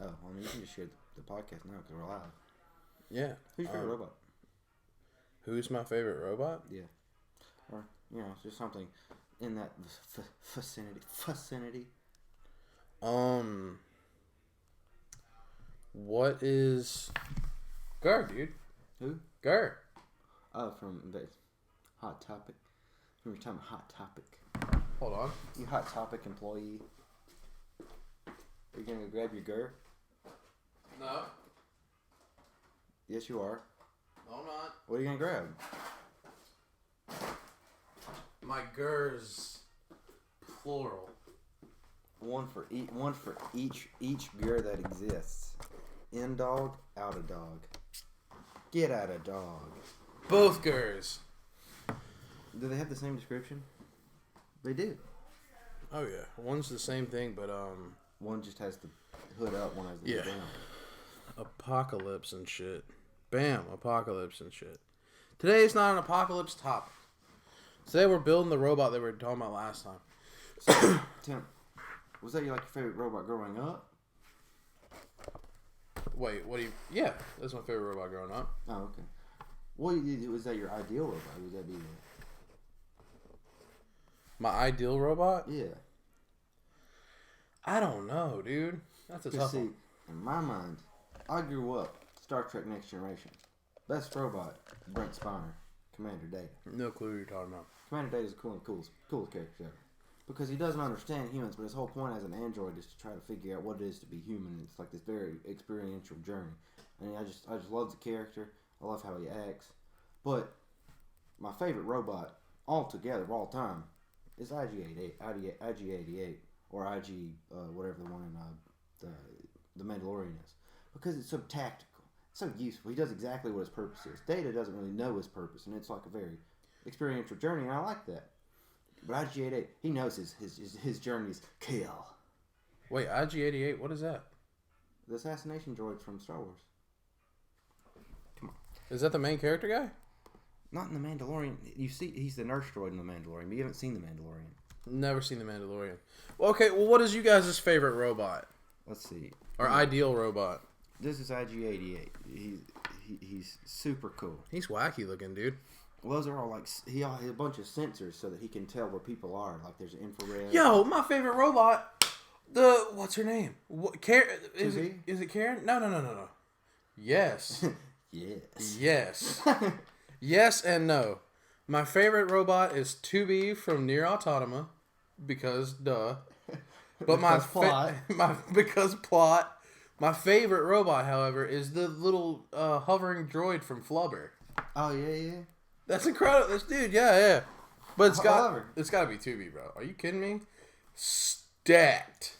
Oh, well, I mean, you can just share the podcast now because we're live. Yeah. Who's your favorite robot? Who's my favorite robot? Yeah. Or, just something in that vicinity. What is... Gar, dude. Who? Gar. Oh, from the Hot Topic. From your time Hot Topic. Hold on. You Hot Topic employee. Are you going to grab your GUR? No. Yes, you are. No, I'm not. What are you going to grab? My GUR's plural. One for each GUR that exists. In dog, out of dog. Get out of dog. Both GURs. Do they have the same description? They do. Oh yeah, one's the same thing, but one just has the hood up, one has the hood down. Apocalypse and shit. Bam, apocalypse and shit. Today's not an apocalypse topic. Today we're building the robot that we were talking about last time. So, Tim, was that your favorite robot growing up? Wait, what do you... Yeah, that's my favorite robot growing up. Oh, okay. Was that your ideal robot? Would that be my ideal robot? Yeah. I don't know, dude. That's a tough one. In my mind, I grew up Star Trek Next Generation. Best robot, Brent Spiner, Commander Data. No clue what you're talking about. Commander Data is the coolest character ever. Because he doesn't understand humans, but his whole point as an android is to try to figure out what it is to be human. It's like this very experiential journey. And I just love the character. I love how he acts. But my favorite robot altogether of all time is IG-88 or IG whatever the one in the Mandalorian is, because it's so tactical, so useful. He does exactly what his purpose is. Data doesn't really know his purpose, and it's like a very experiential journey, and I like that. But IG-88, he knows his journey is kill. Wait, IG-88, what is that? The assassination droid from Star Wars. Come on. Is that the main character guy? Not in The Mandalorian. You see, he's the nurse droid in The Mandalorian, but you haven't seen The Mandalorian. Never seen The Mandalorian. Well, okay, well, what is you guys' favorite robot? Let's see. Or ideal robot? This is IG-88. He's super cool. He's wacky looking, dude. Well, those are all he has a bunch of sensors so that he can tell where people are. Like there's infrared. Yo, my favorite robot. What's her name? Is it Karen? No. Yes. Yes. Yes. Yes and no. My favorite robot is 2B from Nier Automata because duh. But because plot. My favorite robot, however, is the little hovering droid from Flubber. Oh yeah. That's incredible. This dude, yeah. But it's got to be 2B, bro. Are you kidding me? Stacked.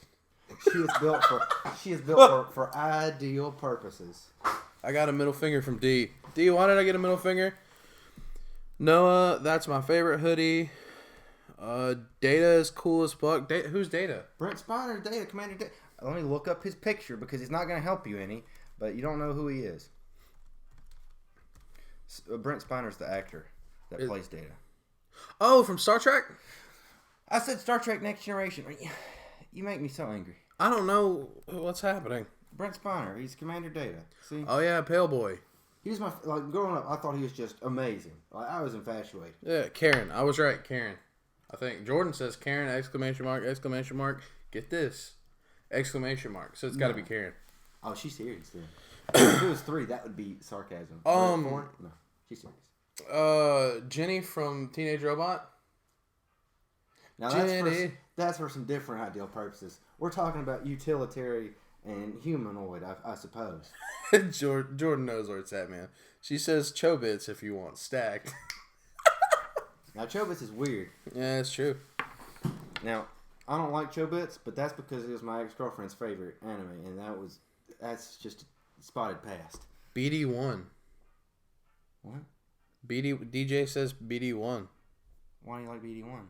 She is built for ideal purposes. I got a middle finger from D. D, why did I get a middle finger? Noah, that's my favorite hoodie. Data is cool as fuck. Who's Data? Brent Spiner, Data, Commander Data. Let me look up his picture because he's not going to help you any, but you don't know who he is. Brent Spiner's the actor that plays Data. Oh, from Star Trek? I said Star Trek Next Generation. You make me so angry. I don't know what's happening. Brent Spiner, he's Commander Data. See? Oh yeah, Pale Boy. He was growing up. I thought he was just amazing. I was infatuated. Yeah, Karen. I was right, Karen. I think Jordan says Karen ! Exclamation mark. Get this! Exclamation mark. So it's got to be Karen. Oh, she's serious then. If it was 3, that would be sarcasm. 4? No, she's serious. Jenny from Teenage Robot. Now that's for some different ideal purposes. We're talking about utilitarian and humanoid, I suppose. Jordan knows where it's at, man. She says Chobits if you want stacked. Now Chobits is weird. Yeah, it's true. Now I don't like Chobits, but that's because it was my ex-girlfriend's favorite anime, and that's just spotted past. BD1. What? DJ says BD1. Why do you like BD1,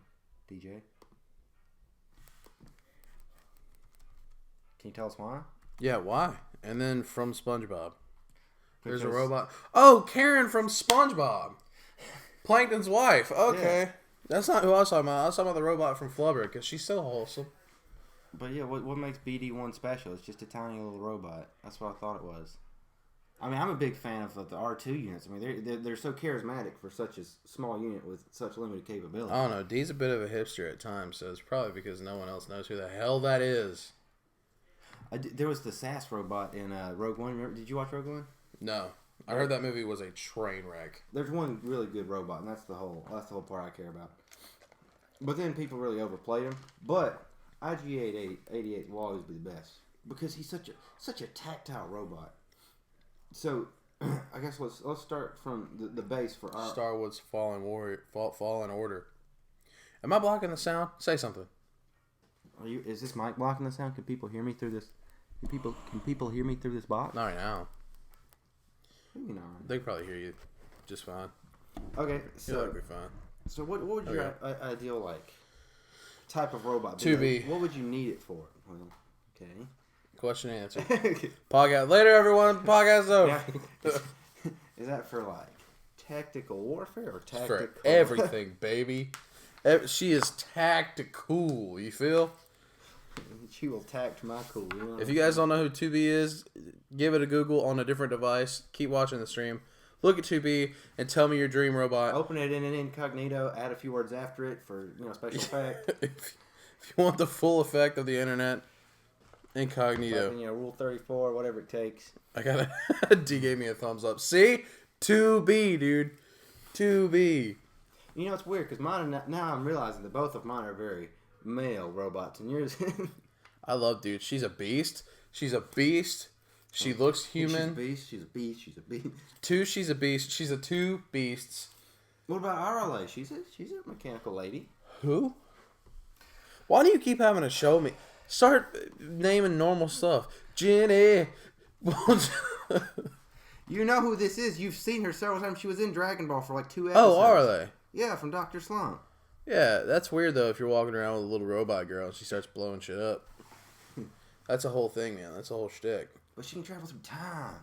DJ? Can you tell us why? Yeah, why? And then from SpongeBob. There's a robot. Oh, Karen from SpongeBob. Plankton's wife. Okay. Yeah. That's not who I was talking about. I was talking about the robot from Flubber because she's so wholesome. But yeah, what makes BD1 special? It's just a tiny little robot. That's what I thought it was. I mean, I'm a big fan of the R2 units. I mean, they're so charismatic for such a small unit with such limited capability. I don't know. D's a bit of a hipster at times, so it's probably because no one else knows who the hell that is. There was the SAS robot in Rogue One. Remember, did you watch Rogue One? No. I heard that movie was a train wreck. There's one really good robot, and that's the whole part I care about. But then people really overplayed him. But IG-88 will always be the best because he's such a tactile robot. So I guess let's start from the base for our Star Wars Fallen Order. Am I blocking the sound? Say something. Is this mic blocking the sound? Can people hear me through this? Can people hear me through this box? Not right now. Maybe not. They can probably hear you just fine. Okay, so you'll be fine. So what would your ideal like type of robot be? 2B. What would you need it for? Well, okay. Question and answer. Podcast later, everyone. Podcast's over. Is that for like tactical warfare or tactical? For everything, baby. She is tactical. You feel? She will tact my cool. You know? If you guys don't know who 2B is, give it a Google on a different device. Keep watching the stream. Look at 2B and tell me your dream robot. Open it in an incognito. Add a few words after it for special effect. If you want the full effect of the internet, incognito. Like, Rule 34, whatever it takes. I got D gave me a thumbs up. See, 2B, dude, 2B. You know it's weird because mine now I'm realizing that both of mine are very male robots, and yours. I love, dude. She's a beast. She's a beast. She looks human. She's a beast. She's a beast. 2, she's a beast. She's a 2 beasts. What about RLA? She's a mechanical lady. Who? Why do you keep having to show me? Start naming normal stuff. Jenny. You know who this is. You've seen her several times. She was in Dragon Ball for like 2 episodes. Oh, are they? Yeah, from Dr. Slump. Yeah, that's weird though if you're walking around with a little robot girl and she starts blowing shit up. That's a whole thing, man. That's a whole shtick. But she can travel through time.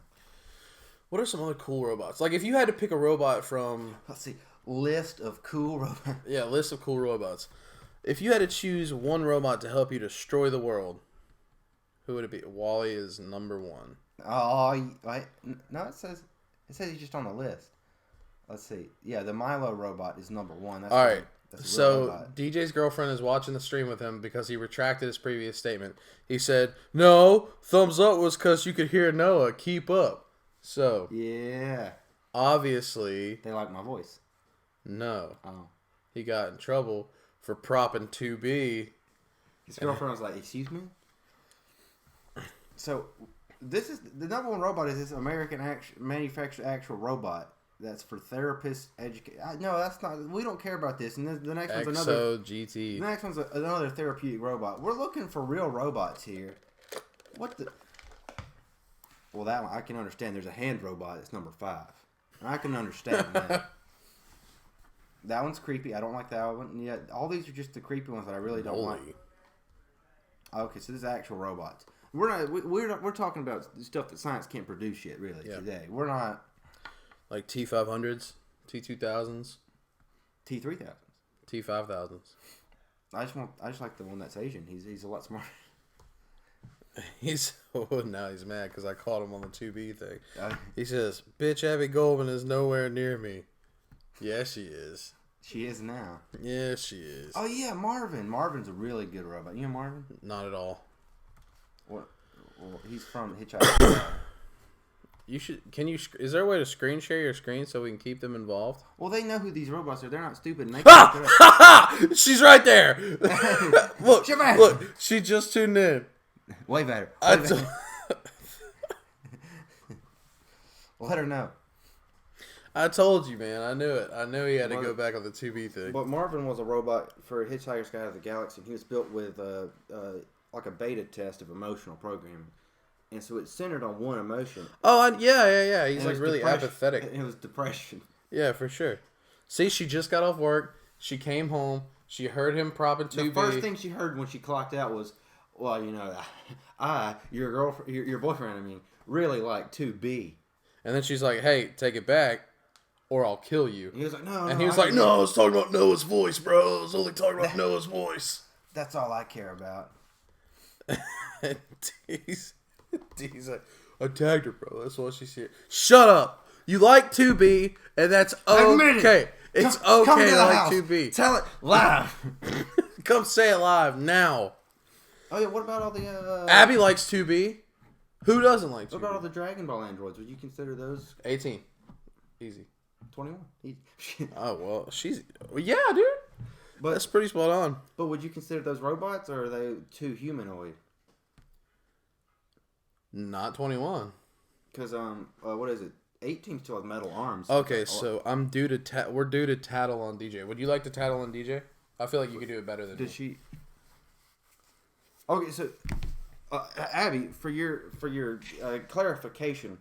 What are some other cool robots? Like, if you had to pick a robot from... Let's see. List of cool robots. Yeah, list of cool robots. If you had to choose one robot to help you destroy the world, who would it be? Wally is number 1. Oh, no, it says he's just on the list. Let's see. Yeah, the Milo robot is number 1. That's all right. So robot. DJ's girlfriend is watching the stream with him because he retracted his previous statement. He said, no, thumbs up was because you could hear Noah. Keep up. So, yeah. Obviously. They like my voice. No. Oh. He got in trouble for propping 2B. His girlfriend was like, excuse me? So, this is the number 1 robot is this American manufactured actual robot. That's for therapists, no, that's not. We don't care about this. And the next one's another. GT. The next one's another therapeutic robot. We're looking for real robots here. What the? Well, that one I can understand. There's a hand robot. It's number 5. And I can understand that. That one's creepy. I don't like that one. Yeah, all these are just the creepy ones that I really don't like. Okay, so this is actual robots. We're talking about stuff that science can't produce yet. Really today. We're not. Like T500s, T2000s, T3000s, T5000s. I just like the one that's Asian. He's a lot smarter. Now he's mad because I called him on the 2B thing. He says, "Bitch, Abby Goldman is nowhere near me." Yeah, she is. She is now. Yeah, she is. Oh yeah, Marvin. Marvin's a really good robot. You know Marvin? Not at all. What? Well, he's from Hitchhiker's. You should. Can you? Is there a way to screen share your screen so we can keep them involved? Well, they know who these robots are. They're not stupid. And they She's right there. Look, she just tuned in. Way better. Let her know. I told you, man. I knew it. I knew he had to go back on the 2B thing. But Marvin was a robot for Hitchhiker's Guide to the Galaxy. He was built with like a beta test of emotional programming. And so it's centered on one emotion. Oh, yeah. He's like really apathetic. It was depression. Yeah, for sure. See, she just got off work. She came home. She heard him propping 2B. The first thing she heard when she clocked out was, well, your boyfriend, I mean, really like 2B. And then she's like, hey, take it back or I'll kill you. And he was like, no. And he was like, no, I was talking about Noah's voice, bro. I was only talking about Noah's voice. That's all I care about. D's like, I tagged her, bro. That's what she's here. Shut up. You like 2B, and that's okay. It's okay come to to the like house. 2B. Tell it live. Come say it live now. Oh yeah, what about all the Abby likes 2B. Who doesn't like 2B? What about all the Dragon Ball androids? Would you consider those 18. Easy. 21? Oh, well, yeah, dude. But That's pretty spot on. But would you consider those robots, or are they too humanoid? Not 21. Because what is it? 18 still has metal arms. Okay, so we're due to tattle on DJ. Would you like to tattle on DJ? I feel like you could do it better than Did me. she? Okay, so Abby, for your clarification,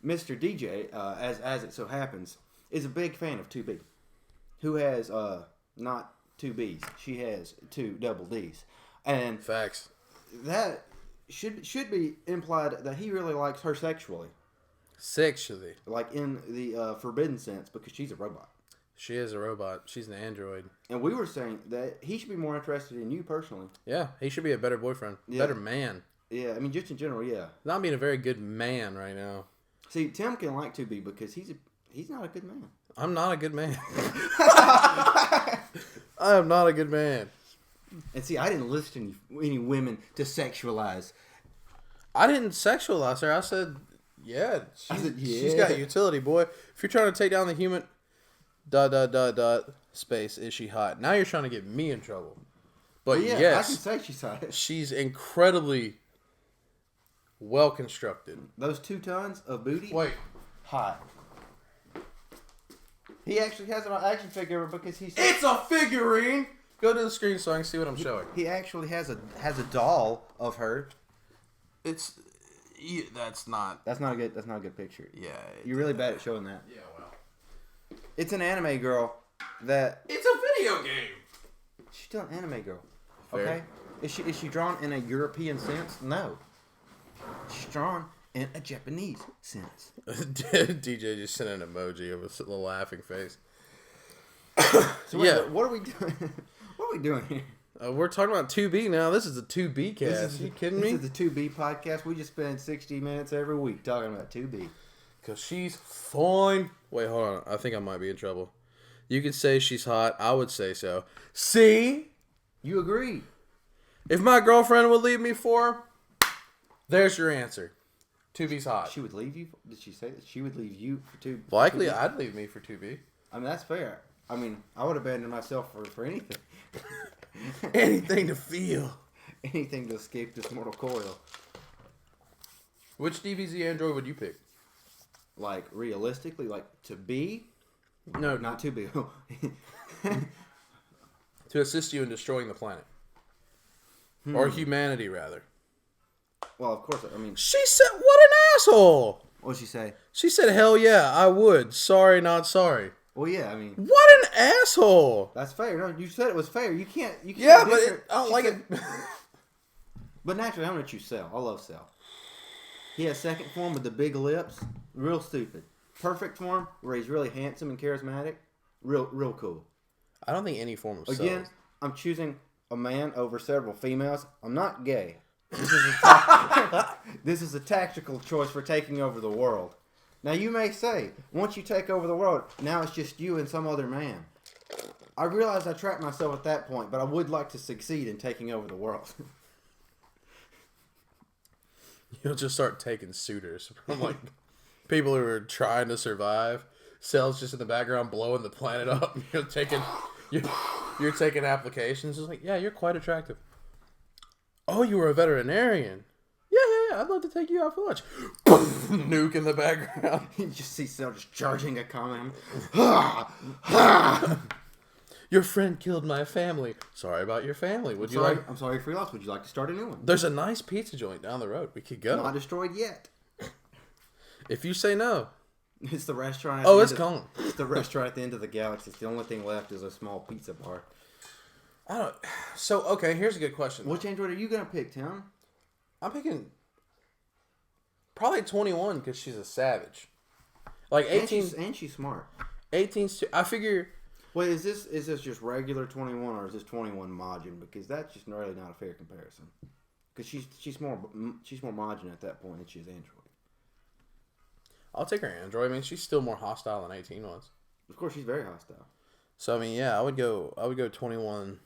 Mr. DJ, as it so happens, is a big fan of 2B, who has not 2Bs. She has 2 double Ds, and Facts. that should be implied that he really likes her sexually, like in the forbidden sense, because she's a robot. She is a robot. She's an android. And we were saying that he should be more interested in you personally. Yeah, he should be a better boyfriend. Yeah. Better man. Yeah, I mean, just in general, yeah. Not being a very good man right now. See, Tim can like 2B because he's not a good man. I'm not a good man. I am not a good man. And see, I didn't list any women to sexualize. I didn't sexualize her. I said, yeah. She's got utility, boy. If you're trying to take down the human... ... space, is she hot? Now you're trying to get me in trouble. But yeah, yes, I can say she's hot. She's incredibly well constructed. Those 2 tons of booty. Wait, Hot. He actually has an action figure because he's... it's a figurine. Go to the screen so I can see what I'm showing. He actually has a doll of her. That's not. That's not a good picture. Yeah, You're really bad at showing that. Yeah, well, It's an anime girl that... it's a video game. She's still an anime girl. Fair. Okay? Is she drawn in a European sense? No. She's drawn in a Japanese sense. DJ just sent an emoji of a little laughing face. So yeah. What are we doing? What are we doing here? We're talking about 2B now. This is a 2B cast. Are you kidding me? This is the 2B podcast. We just spend 60 minutes every week talking about 2B. Because she's fine. Wait, hold on. I think I might be in trouble. You could say she's hot. I would say so. See? You agree? If my girlfriend would leave me for her, there's your answer. 2B's hot. She would leave you? Did she say that she would leave you for 2B? Likely, I'd leave me for 2B. I mean, that's fair. I mean, I would abandon myself for anything. Anything to feel. Anything to escape this mortal coil. Which DBZ android would you pick? Like, realistically, like, to be? No, Not to be. to assist you in destroying the planet. Or humanity, rather. Well, of course, I mean... She said, what an asshole! What'd she say? She said, hell yeah, I would. Sorry, not sorry. Well, yeah, I mean... What an asshole! That's fair. No, you said it was fair. You can't... Yeah, but I don't like it. But naturally, I'm going to choose Cell. I love Cell. He has second form with the big lips. Real stupid. Perfect form, where he's really handsome and charismatic. Real cool. I don't think any form of Again, cells. I'm choosing a man over several females. I'm not gay. This is a tactical choice for taking over the world. Now, you may say, once you take over the world, now it's just you and some other man. I realize I trapped myself at that point, but I would like to succeed in taking over the world. You'll just start taking suitors from like people who are trying to survive. Cells just in the background blowing the planet up. You're taking applications. It's like, yeah, you're quite attractive. Oh, you were a veterinarian. Yeah. I'd love to take you out for lunch. Nuke in the background. You just see Cell just charging a comment. Your friend killed my family. Sorry about your family. I'm sorry for your loss. Would you like to start a new one? There's a nice pizza joint down the road. We could go. Not destroyed yet. If you say no. It's the restaurant. It's gone. It's the restaurant at the end of the galaxy. It's the only thing left is a small pizza bar. Okay, here's a good question. Which android are you going to pick, Tim? I'm picking probably 21 because she's a savage. Like 18. And she's smart. 18's too. I figure. Wait, is this just regular 21 or is this 21 Majin? Because that's just really not a fair comparison. Because she's more modern at that point than she is Android. I'll take her Android. I mean, she's still more hostile than 18 was. Of course, she's very hostile. So I mean, yeah, I would go 21.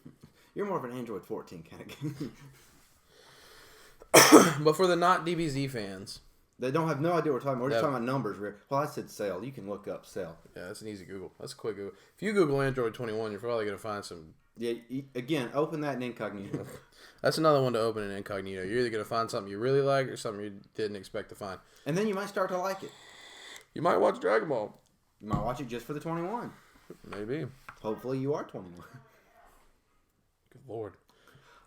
You're more of an Android 14 kind of guy. But for the not DBZ fans, they don't have no idea what we're talking about. We're just talking about numbers. Well, I said cell. You can look up cell. Yeah, that's an easy Google. That's a quick Google. If you Google Android 21, you're probably going to find some... Yeah, again, open that in incognito. That's another one to open in incognito. You're either going to find something you really like or something you didn't expect to find. And then you might start to like it. You might watch Dragon Ball. You might watch it just for the 21. Maybe. Hopefully you are 21. Good Lord.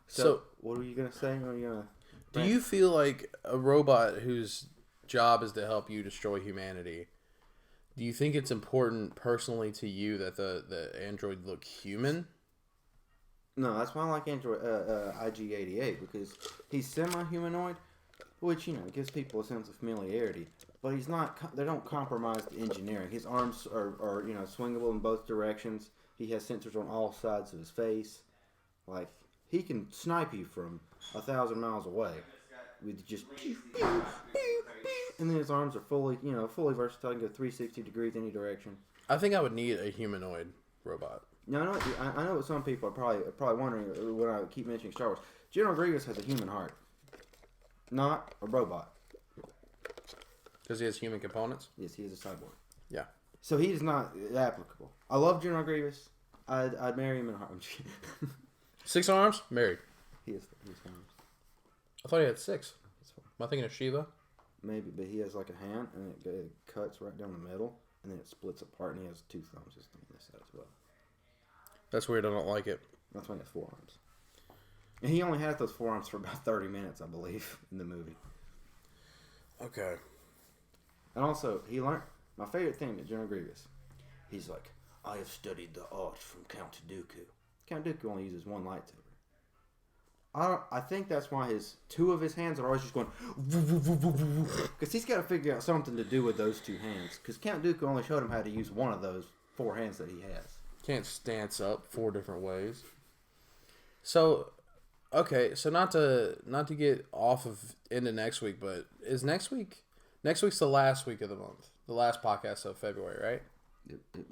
So what are you going to say? Are you gonna... Do you feel like a robot whose job is to help you destroy humanity, do you think it's important personally to you that the android look human? No, that's why I like Android IG-88, because he's semi-humanoid, which, gives people a sense of familiarity. But he's not, they don't compromise the engineering. His arms are swingable in both directions. He has sensors on all sides of his face. Like, he can snipe you from 1,000 miles away with just pew, pew, pew, pew. And then his arms are fully versatile. He can go 360 degrees any direction. I think I would need a humanoid robot. Now, I know what some people are probably wondering when I keep mentioning Star Wars. General Grievous has a human heart, not a robot. Because he has human components? Yes, he is a cyborg. Yeah. So he is not applicable. I love General Grievous. I'd marry him in a heart. 6 arms? Married. He has arms. I thought he had 6. Am I thinking of Shiva? Maybe, but he has like a hand, and it cuts right down the middle, and then it splits apart, and he has 2 thumbs just on this side as well. That's weird. I don't like it. That's why he has 4 arms. And he only has those 4 arms for about 30 minutes, I believe, in the movie. Okay. And also, he learned... My favorite thing at General Grievous, he's like, I have studied the art from Count Dooku. Count Dooku only uses 1 lightsaber. I think that's why 2 of his hands are always just going... Because he's got to figure out something to do with those 2 hands. Because Count Dooku only showed him how to use one of those 4 hands that he has. Can't stance up 4 different ways. So, okay, so not to get off of into next week, but is next week's the last week of the month, the last podcast of February, right?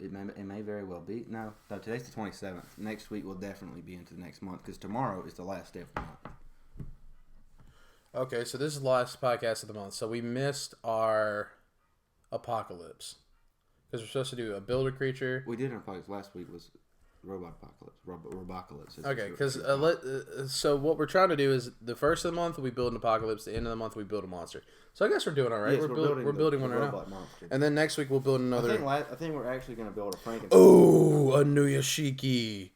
It may very well be. No, today's the 27th. Next week will definitely be into the next month because tomorrow is the last day of the month. Okay, so this is the last podcast of the month. So we missed our apocalypse because we're supposed to do a builder creature. We did an apocalypse. Last week was robot apocalypse. Robocalypse. Okay, because so what we're trying to do is the first of the month we build an apocalypse. The end of the month we build a monster. So I guess we're doing all right. Yes, we're building one right now. Monster. And then next week we'll build another. I think we're actually going to build a Frankenstein. Oh, a Inuyashiki.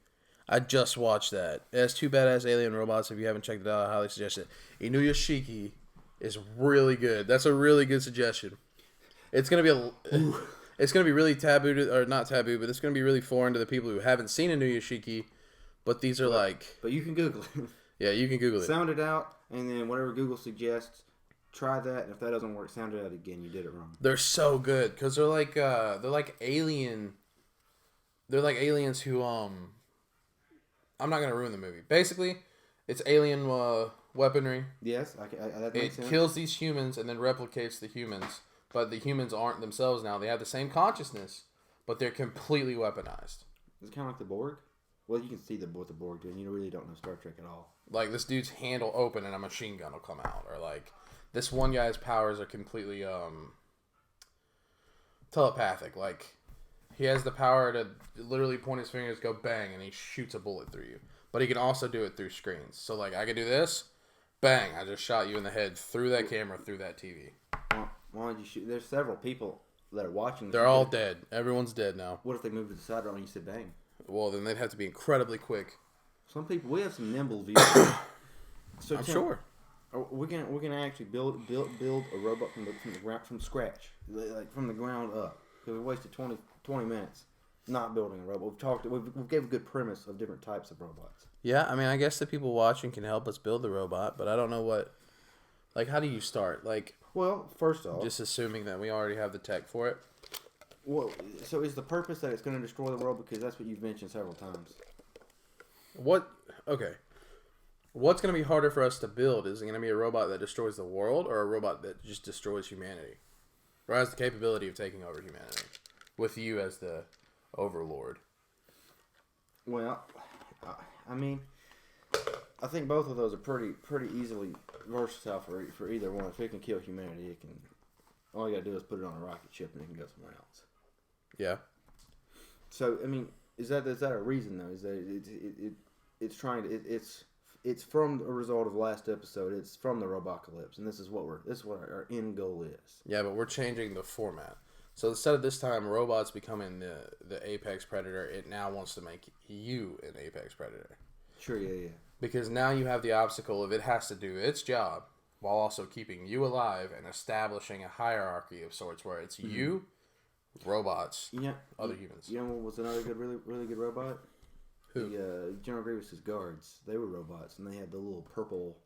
I just watched that. It has 2 badass alien robots. If you haven't checked it out, I highly suggest it. Inuyashiki is really good. That's a really good suggestion. It's gonna be it's gonna be really taboo or not taboo, but it's gonna be really foreign to the people who haven't seen Inuyashiki. But these are But you can Google it. Yeah, you can Google it. Sound it out, and then whatever Google suggests. Try that, and if that doesn't work, sound it out again. You did it wrong. They're so good because they're like alien. They're like aliens who I'm not gonna ruin the movie. Basically, it's alien weaponry. Yes, that makes sense. It kills these humans and then replicates the humans, but the humans aren't themselves now. They have the same consciousness, but they're completely weaponized. It's kind of like the Borg. Well, you can see what the Borg do, and you really don't know Star Trek at all. Like this dude's hand will open and a machine gun will come out, or like. This one guy's powers are completely telepathic. Like, he has the power to literally point his fingers, go bang, and he shoots a bullet through you. But he can also do it through screens. So, like, I could do this, bang, I just shot you in the head through that camera, through that TV. Why did you shoot? There's several people that are watching. They're all dead. Everyone's dead now. What if they move to the side and you said bang? Well, then they'd have to be incredibly quick. Some people, we have some nimble viewers. So I'm sure. We're gonna actually build a robot from scratch, like from the ground up. Because we wasted 20 minutes not building a robot. We've gave a good premise of different types of robots. Yeah, I mean, I guess the people watching can help us build the robot, but I don't know what. Like, how do you start? Like, well, first off, just assuming that we already have the tech for it. Well, so is the purpose that it's going to destroy the world? Because that's what you've mentioned several times. What? Okay. What's going to be harder for us to build? Is it going to be a robot that destroys the world or a robot that just destroys humanity? Or has the capability of taking over humanity with you as the overlord? Well, I mean, I think both of those are pretty easily versatile for either one. If it can kill humanity, it can. All you gotta do is put it on a rocket ship and it can go somewhere else. Yeah. So I mean, is that a reason though? Is that it's trying to it's from a result of last episode. It's from the Robocalypse, and this is what our end goal is. Yeah, but we're changing the format. So instead of this time robots becoming the apex predator, it now wants to make you an apex predator. Sure, yeah. Because now you have the obstacle of it has to do its job while also keeping you alive and establishing a hierarchy of sorts where it's you, robots, other humans. You know what was another good, really good robot? Who? General Grievous's guards. They were robots, and they had the little purple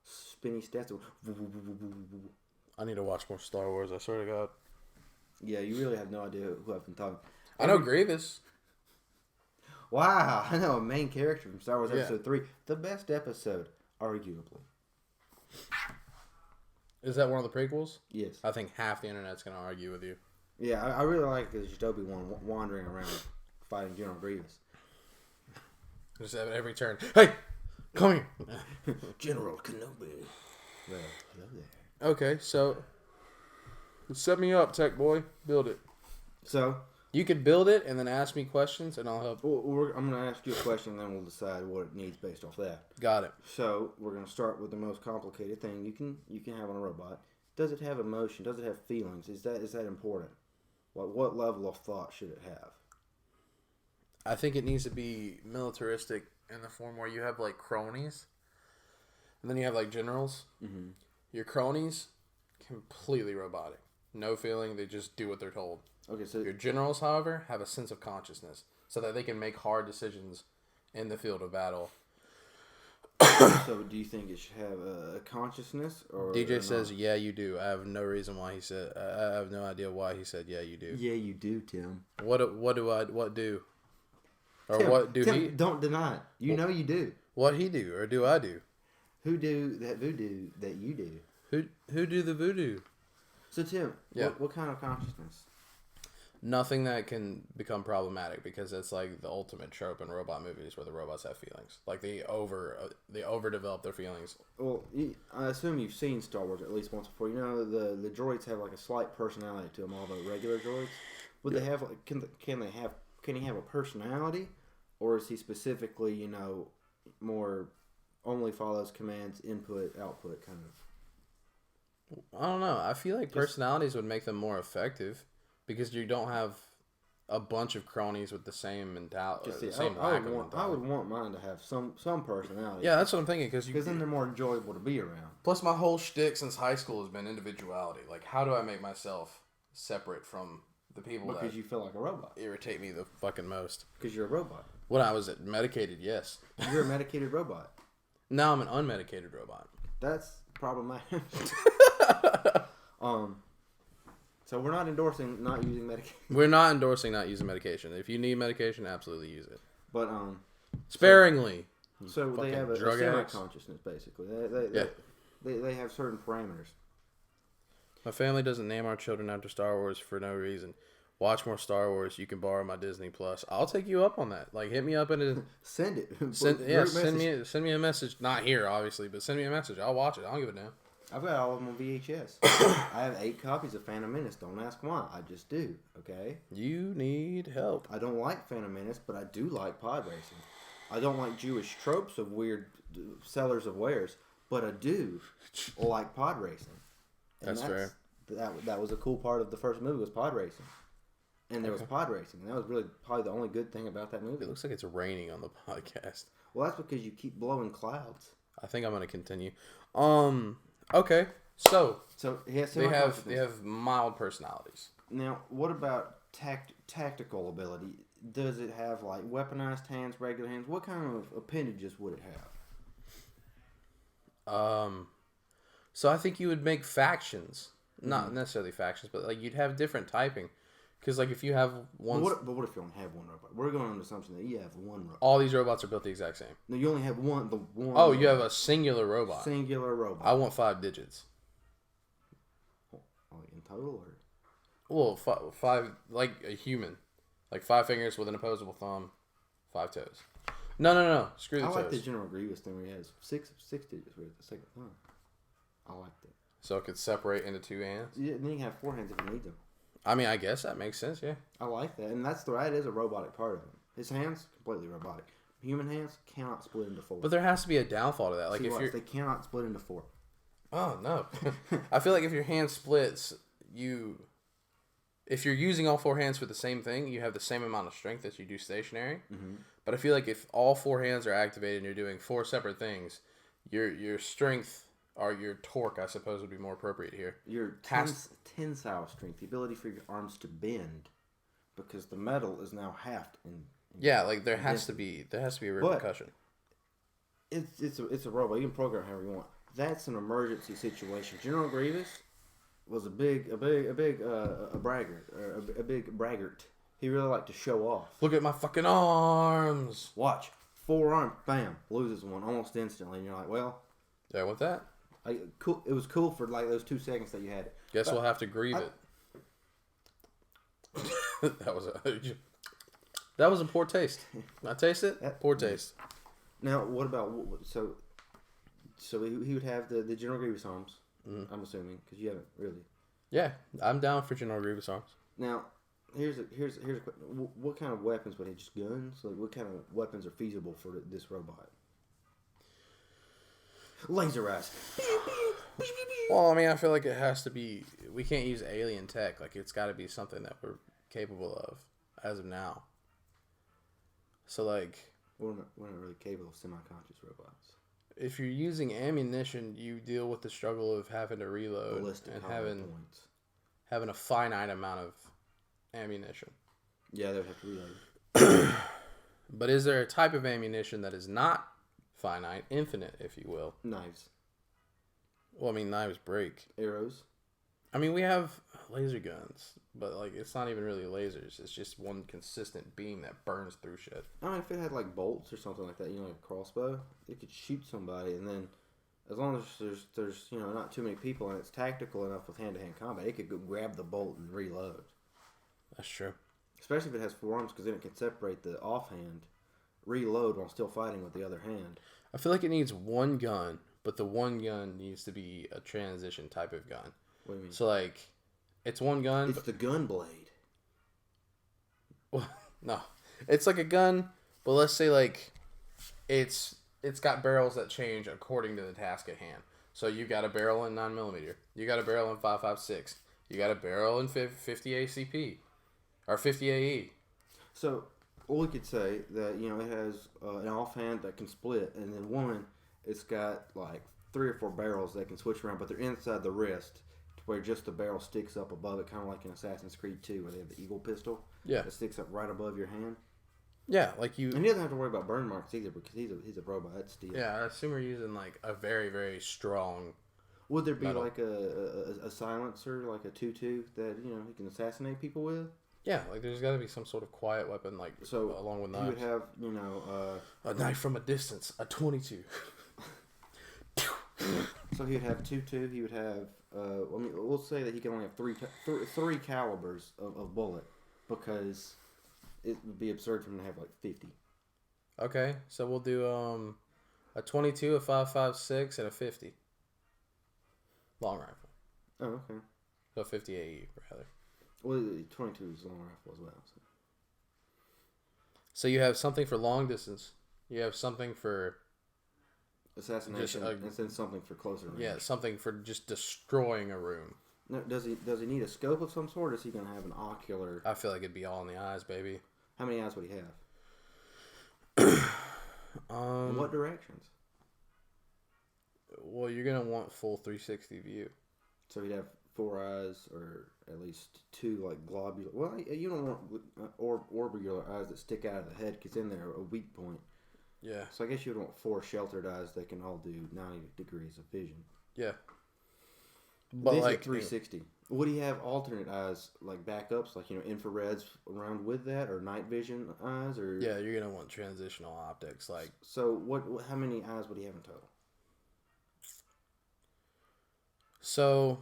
spinny stats. I need to watch more Star Wars, I swear to God. Yeah, you really have no idea who I've been talking. I know Grievous. Wow, I know a main character from Star Wars Episode 3. The best episode, arguably. Is that one of the prequels? Yes. I think half the internet's going to argue with you. Yeah, I really like it. It's just Obi-Wan wandering around fighting General Grievous. Just at every turn. Hey! Come here! General Kenobi. Well, hello there. Okay, so set me up, tech boy. Build it. So you could build it and then ask me questions, and I'll help. I'm going to ask you a question, and then we'll decide what it needs based off that. Got it. So we're going to start with the most complicated thing you can have on a robot. Does it have emotion? Does it have feelings? Is that important? What level of thought should it have? I think it needs to be militaristic in the form where you have like cronies, and then you have like generals. Mm-hmm. Your cronies, completely robotic, no feeling. They just do what they're told. Okay, so your generals, however, have a sense of consciousness, so that they can make hard decisions in the field of battle. So, do you think it should have a consciousness? Or DJ says, "Yeah, you do." I have no reason why he said. I have no idea why he said, "Yeah, you do." Yeah, you do, Tim. What do? Or Tim, what do Tim, he? Don't deny it. You know you do. What he do, or do I do? Who do that voodoo that you do? Who do the voodoo? So Tim, yeah. what kind of consciousness? Nothing that can become problematic, because it's like the ultimate trope in robot movies where the robots have feelings. Like they overdevelop their feelings. Well, I assume you've seen Star Wars at least once before. You know the droids have like a slight personality to them. All the regular droids, would they have? Like, can he have a personality, or is he specifically more only follows commands, input, output kind of? I don't know. I feel like personalities would make them more effective. Because you don't have a bunch of cronies with the same mentality. I would want mine to have some personality. Yeah, that's what I'm thinking. Because then they're more enjoyable to be around. Plus, my whole shtick since high school has been individuality. Like, how do I make myself separate from the people because you feel like a robot. Irritate me the fucking most. Because you're a robot. When I was medicated, yes. You're a medicated robot. Now I'm an unmedicated robot. That's problematic. So we're not endorsing not using medication. We're not endorsing not using medication. If you need medication, absolutely use it. But sparingly. So they have a semi-consciousness, basically. They have certain parameters. My family doesn't name our children after Star Wars for no reason. Watch more Star Wars. You can borrow my Disney Plus. I'll take you up on that. Like, hit me up and send it. Send me a message. Not here, obviously, but send me a message. I'll watch it. I don't give a damn. I've got all of them on VHS. I have 8 copies of Phantom Menace. Don't ask why. I just do. Okay. You need help. I don't like Phantom Menace, but I do like pod racing. I don't like Jewish tropes of weird sellers of wares, but I do like pod racing. And that's fair. That was a cool part of the first movie was pod racing. And there was pod racing. And that was really probably the only good thing about that movie. It looks like it's raining on the podcast. Well, that's because you keep blowing clouds. I think I'm going to continue. Okay. So they have mild personalities. Now, what about tactical ability? Does it have like weaponized hands, regular hands? What kind of appendages would it have? So I think you would make factions. Not necessarily factions, but like you'd have different typing. Because like if you have one, but what if you only have one robot? We're going on the assumption that you have one robot. all these robots are built the exact same. No, you only have one. The one. Oh, you have a singular robot. Singular robot. I want 5 digits. Oh, in total, or? Well, five like a human, like 5 fingers with an opposable thumb, 5 toes. No. Screw the toes. I like the General Grievous thing where he has six digits with the second thumb. I like that. So it could separate into 2 hands. Yeah, then you can have 4 hands if you need them. I mean, I guess that makes sense. Yeah. I like that, and that is a robotic part of him. His hands completely robotic. Human hands cannot split into 4. But there has to be a downfall to that. Like they cannot split into 4. Oh no, I feel like if your hand splits, if you're using all 4 hands for the same thing, you have the same amount of strength as you do stationary. Mm-hmm. But I feel like if all 4 hands are activated and you're doing 4 separate things, your strength or your torque, I suppose, would be more appropriate here. Your tensile strength, the ability for your arms to bend, because the metal is now halved. Yeah, like there has to be a repercussion. But it's a robot. You can program however you want. That's an emergency situation. General Grievous was a big braggart, or a big braggart. He really liked to show off. Look at my fucking arms. Watch, 4 arms, bam, loses one almost instantly, and you're like, well, yeah, I want that. Cool. It was cool for like those 2 seconds that you had it. Guess we'll have to grieve it. That was a poor taste. I taste it. Poor taste. Now, what about so he would have the General Grievous arms. Mm-hmm. I'm assuming because you haven't really. Yeah, I'm down for General Grievous arms. Now, here's a question. What kind of weapons would he just guns? Like, what kind of weapons are feasible for this robot? Laser eyes. Well, I mean, I feel like it has to be. We can't use alien tech. Like, it's got to be something that we're capable of as of now. So, like, we're not really capable of semi-conscious robots. If you're using ammunition, you deal with the struggle of having to reload ballistic and having a finite amount of ammunition. Yeah, they would have to reload. But is there a type of ammunition that is not finite, infinite, if you will? Knives. Well, I mean, knives break. Arrows. I mean, we have laser guns, but like it's not even really lasers. It's just one consistent beam that burns through shit. I mean, if it had like bolts or something like that, like a crossbow, it could shoot somebody, and then as long as there's not too many people and it's tactical enough with hand-to-hand combat, it could go grab the bolt and reload. That's true. Especially if it has 4 arms, because then it can separate the offhand, reload while still fighting with the other hand. I feel like it needs one gun, but the one gun needs to be a transition type of gun. What do you mean? So like, it's one gun. It's the gun blade. Well, no, it's like a gun, but let's say like, it's got barrels that change according to the task at hand. So you got a barrel in 9mm. You got a barrel in 5.56. You got a barrel in 50 ACP or 50 AE. So, well, we could say that it has an offhand that can split, and then one, it's got like 3 or 4 barrels that can switch around, but they're inside the wrist, to where just the barrel sticks up above it, kind of like in Assassin's Creed 2, where they have the Eagle pistol. Yeah. That sticks up right above your hand. Yeah, like you. And he doesn't have to worry about burn marks either, because he's a robot. That's steel. Yeah, I assume we're using like a very, very strong. Would there be metal. like a silencer, like a 2.2 that he can assassinate people with? Yeah, like there's got to be some sort of quiet weapon, like along with knives. He would have, a knife from a distance, a 22. So he would have 2.2. He would have. We'll say that he can only have three calibers of bullet, because it would be absurd for him to have like 50. Okay, so we'll do a 22, a 5.56, and a 50. Long rifle. Oh, okay. So 50 AE, rather. Well, 22 is a long rifle as well. So you have something for long distance. You have something for assassination, and then something for closer range. Yeah, something for just destroying a room. No, does he need a scope of some sort, or is he going to have an ocular? I feel like it'd be all in the eyes, baby. How many eyes would he have? In what directions? Well, you're going to want full 360 view. So he'd have 4 eyes, or at least 2 like globular. Well, you don't want orbicular eyes that stick out of the head, because then they're a weak point. Yeah. So I guess you would want 4 sheltered eyes that can all do 90 degrees of vision. Yeah. But this like 360. Would he have alternate eyes, like backups, like infrareds around with that, or night vision eyes, or? Yeah, you're gonna want transitional optics, like. So what? How many eyes would he have in total? So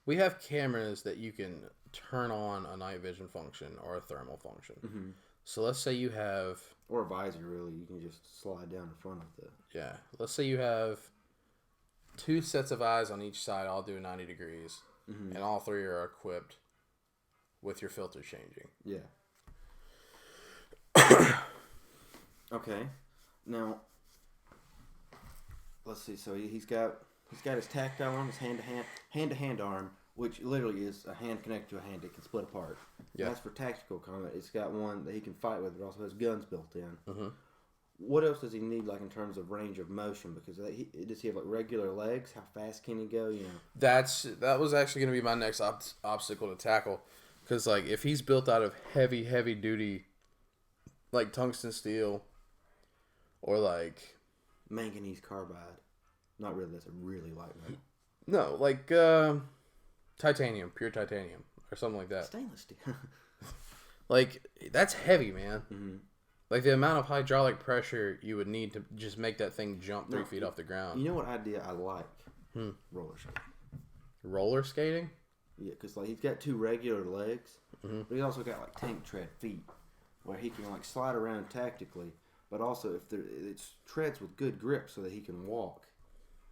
we have cameras that you can turn on a night vision function or a thermal function. Mm-hmm. So let's say you have, or a visor, really. You can just slide down in front of the. Yeah, let's say you have 2 sets of eyes on each side, all do 90 degrees, and all 3 are equipped with your filter changing. Yeah. Okay. Now, let's see. So he's got his tactile arm, his hand-to-hand arm, which literally is a hand connected to a hand. It can split apart. Yeah. That's for tactical combat. It's got one that he can fight with. It also has guns built in. Mm-hmm. What else does he need, like in terms of range of motion? Because does he have like regular legs? How fast can he go? That was actually going to be my next obstacle to tackle. Because like if he's built out of heavy duty, like tungsten steel, or like manganese carbide. Not really. That's a really light metal. No, like titanium, pure titanium, or something like that. Stainless steel. Like that's heavy, man. Mm-hmm. Like the amount of hydraulic pressure you would need to just make that thing jump 3 feet off the ground. You know what idea I like? Roller skating. Roller skating? Yeah, because like he's got 2 regular legs, but he's also got like tank tread feet, where he can like slide around tactically, but also it's treads with good grip so that he can walk,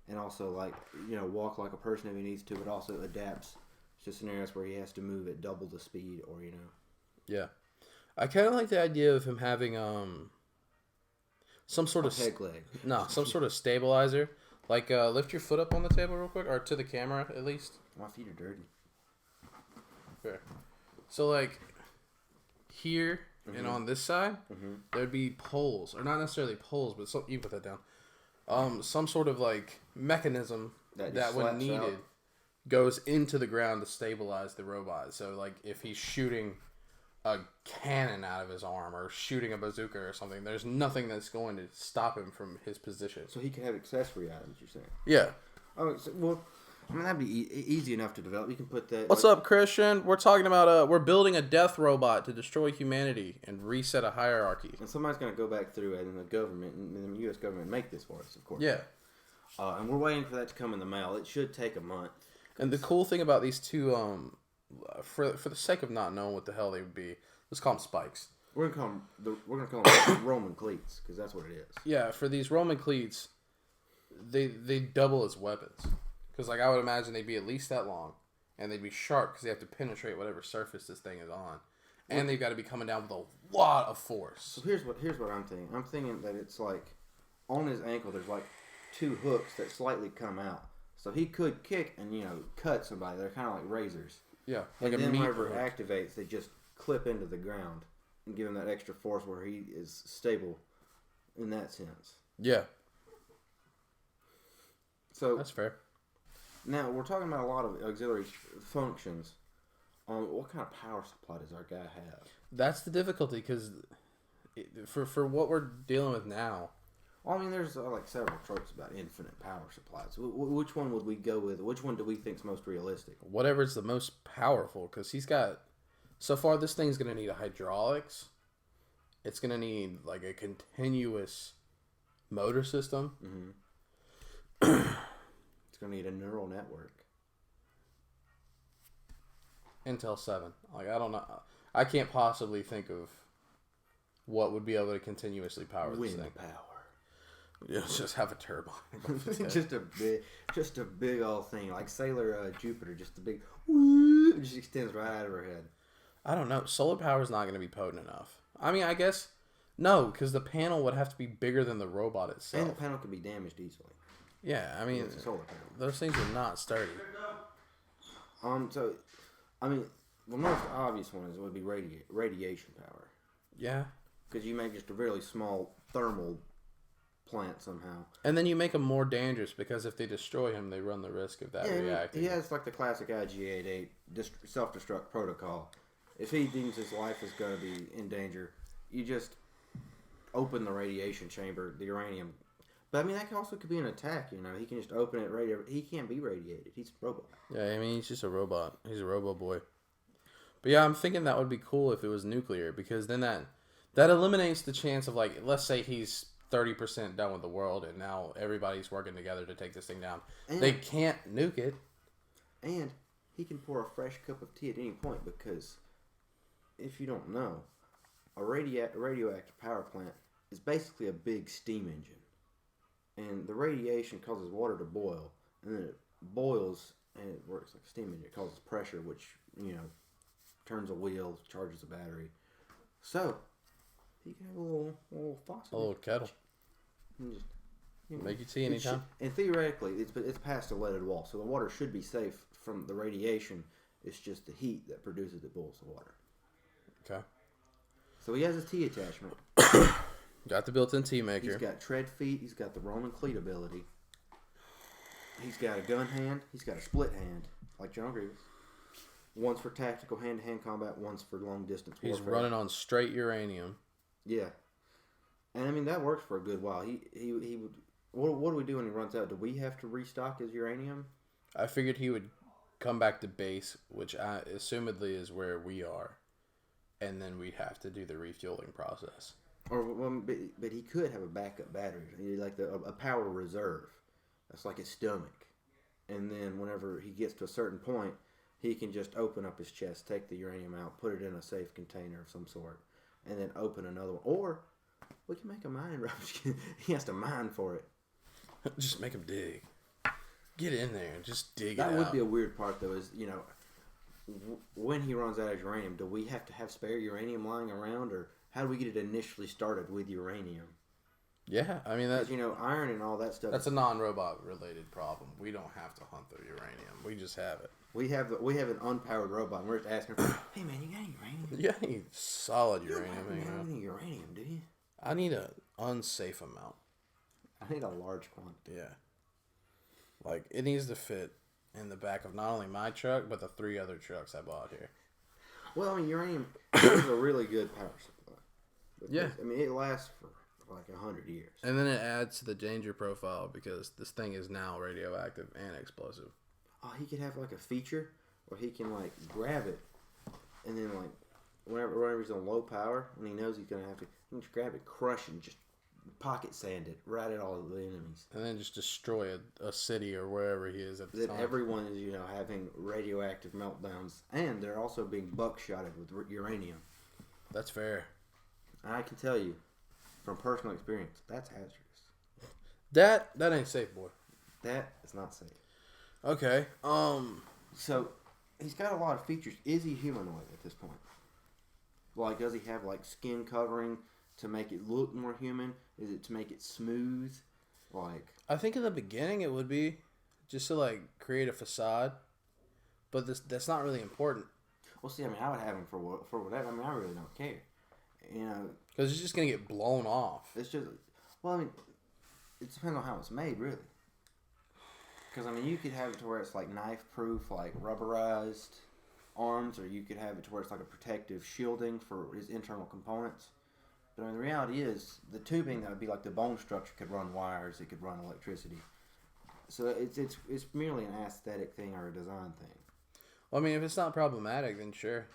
and also like walk like a person if he needs to, but also adapts to scenarios where he has to move at double the speed or Yeah. I kind of like the idea of him having some sort of peg leg. No, some sort of stabilizer. Like lift your foot up on the table real quick, or to the camera at least. My feet are dirty. Fair. So like here and on this side, there'd be poles, or not necessarily poles, but you can put that down. Some sort of like mechanism that when needed goes into the ground to stabilize the robot. So like if he's shooting a cannon out of his arm or shooting a bazooka or something, there's nothing that's going to stop him from his position. So he can have accessory items, you're saying? Yeah. Oh, well, I mean, that'd be easy enough to develop. You can put that... What's up, Christian? We're talking about, we're building a death robot to destroy humanity and reset a hierarchy. And somebody's going to go back through it, and the government, and the U.S. government, make this for us, of course. Yeah. And we're waiting for that to come in the mail. It should take a month. And the cool thing about these two, for the sake of not knowing what the hell they would be, let's call them spikes. We're gonna call them Roman cleats, because that's what it is. Yeah, for these Roman cleats, they double as weapons. Because like I would imagine they'd be at least that long, and they'd be sharp because they have to penetrate whatever surface this thing is on, and they've got to be coming down with a lot of force. So here's what I'm thinking. I'm thinking that it's like on his ankle there's like 2 hooks that slightly come out, so he could kick and cut somebody. They're kind of like razors. Yeah, like and then whenever it activates, they just clip into the ground and give him that extra force where he is stable in that sense. Yeah. So that's fair. Now, we're talking about a lot of auxiliary functions. What kind of power supply does our guy have? That's the difficulty, because for what we're dealing with now... Well, I mean, there's like several tropes about infinite power supplies. Which one would we go with? Which one do we think is most realistic? Whatever's the most powerful, because he's got... So far, this thing's going to need a hydraulics. It's going to need like a continuous motor system. Mm-hmm. It's going to need a neural network. Intel 7. Like, I don't know. I can't possibly think of what would be able to continuously power this thing. Wind power. Yeah, just have a turbine. just a big old thing. Like Sailor Jupiter, just a big... It just extends right out of her head. I don't know. Solar power is not going to be potent enough. I mean, I guess... No, because the panel would have to be bigger than the robot itself. And the panel could be damaged easily. Yeah, I mean, those things are not sturdy. So, I mean, the most obvious one would be radiation power. Yeah. Because you make just a really small thermal plant somehow. And then you make them more dangerous, because if they destroy him, they run the risk of that reacting. He has like the classic IG-88 self-destruct protocol. If he deems his life is going to be in danger, you just open the radiation chamber, the uranium But I mean, that also could be an attack. You know, he can just open it. He can't be radiated. He's a robot. Yeah, I mean, he's just a robot. He's a robo boy. But yeah, I'm thinking that would be cool if it was nuclear, because then that eliminates the chance of, like, let's say he's 30% done with the world and now everybody's working together to take this thing down. And they can't nuke it. And he can pour a fresh cup of tea at any point, because if you don't know, a radioactive power plant is basically a big steam engine. And the radiation causes water to boil, and then it boils and it works like a steam engine. It causes pressure, which, you know, turns a wheel, charges a battery. So, he can have a little faucet. A little kettle. And just, you know, make you tea anytime. And theoretically, it's past a leaded wall, so the water should be safe from the radiation. It's just the heat that produces that boils the water. Okay. So he has a tea attachment. Got the built-in tea maker. He's got tread feet. He's got the Roman cleat ability. He's got a gun hand. He's got a split hand, like John Grievous. One's for tactical hand-to-hand combat. One's for long-distance warfare. He's running on straight uranium. Yeah. And I mean, that works for a good while. He would. What do we do when he runs out? Do we have to restock his uranium? I figured he would come back to base, which assumedly is where we are, and then we'd have to do the refueling process. But he could have a backup battery, like a power reserve. That's like his stomach. And then whenever he gets to a certain point, he can just open up his chest, take the uranium out, put it in a safe container of some sort, and then open another one. Or we can make a mining rubber. He has to mine for it. Just make him dig. Get in there and just dig that it out. That would be a weird part, though, is, you know, when he runs out of uranium, do we have to have spare uranium lying around, or how do we get it initially started with uranium? Yeah, I mean, that's, you know, iron and all that stuff. That's a non-robot related problem. We don't have to hunt the uranium. We just have it. We have an unpowered robot, and we're just asking for, hey man, you got any uranium? Yeah, I need solid uranium. You don't have any uranium, do you? I need an unsafe amount. I need a large quantity. Yeah. Like, it needs to fit in the back of not only my truck, but the 3 other trucks I bought here. Well, I mean, uranium is a really good power supply. Yeah. I mean, it lasts for like 100 years. And then it adds to the danger profile, because this thing is now radioactive and explosive. Oh, he could have like a feature where he can like grab it, and then like whenever he's on low power and he knows he's gonna have to, he can just grab it, crush it, and just pocket sand it right at all of the enemies, and then just destroy a city or wherever he is at the time. Everyone is, you know, having radioactive meltdowns, and they're also being buckshotted with uranium. That's fair. And I can tell you from personal experience, that's hazardous. That ain't safe, boy. That is not safe. Okay. So he's got a lot of features. Is he humanoid at this point? Like, does he have like skin covering to make it look more human? Is it to make it smooth? Like, I think in the beginning it would be just to like create a facade, but that's not really important. Well, see, I mean, I would have him for whatever. I mean, I really don't care. You know, because it's just gonna get blown off. It's just, well, I mean, it depends on how it's made, really. Because, I mean, you could have it to where it's like knife-proof, like rubberized arms, or you could have it to where it's like a protective shielding for his internal components. But I mean, the reality is, the tubing that would be like the bone structure could run wires, it could run electricity. So it's merely an aesthetic thing or a design thing. Well, I mean, if it's not problematic, then sure.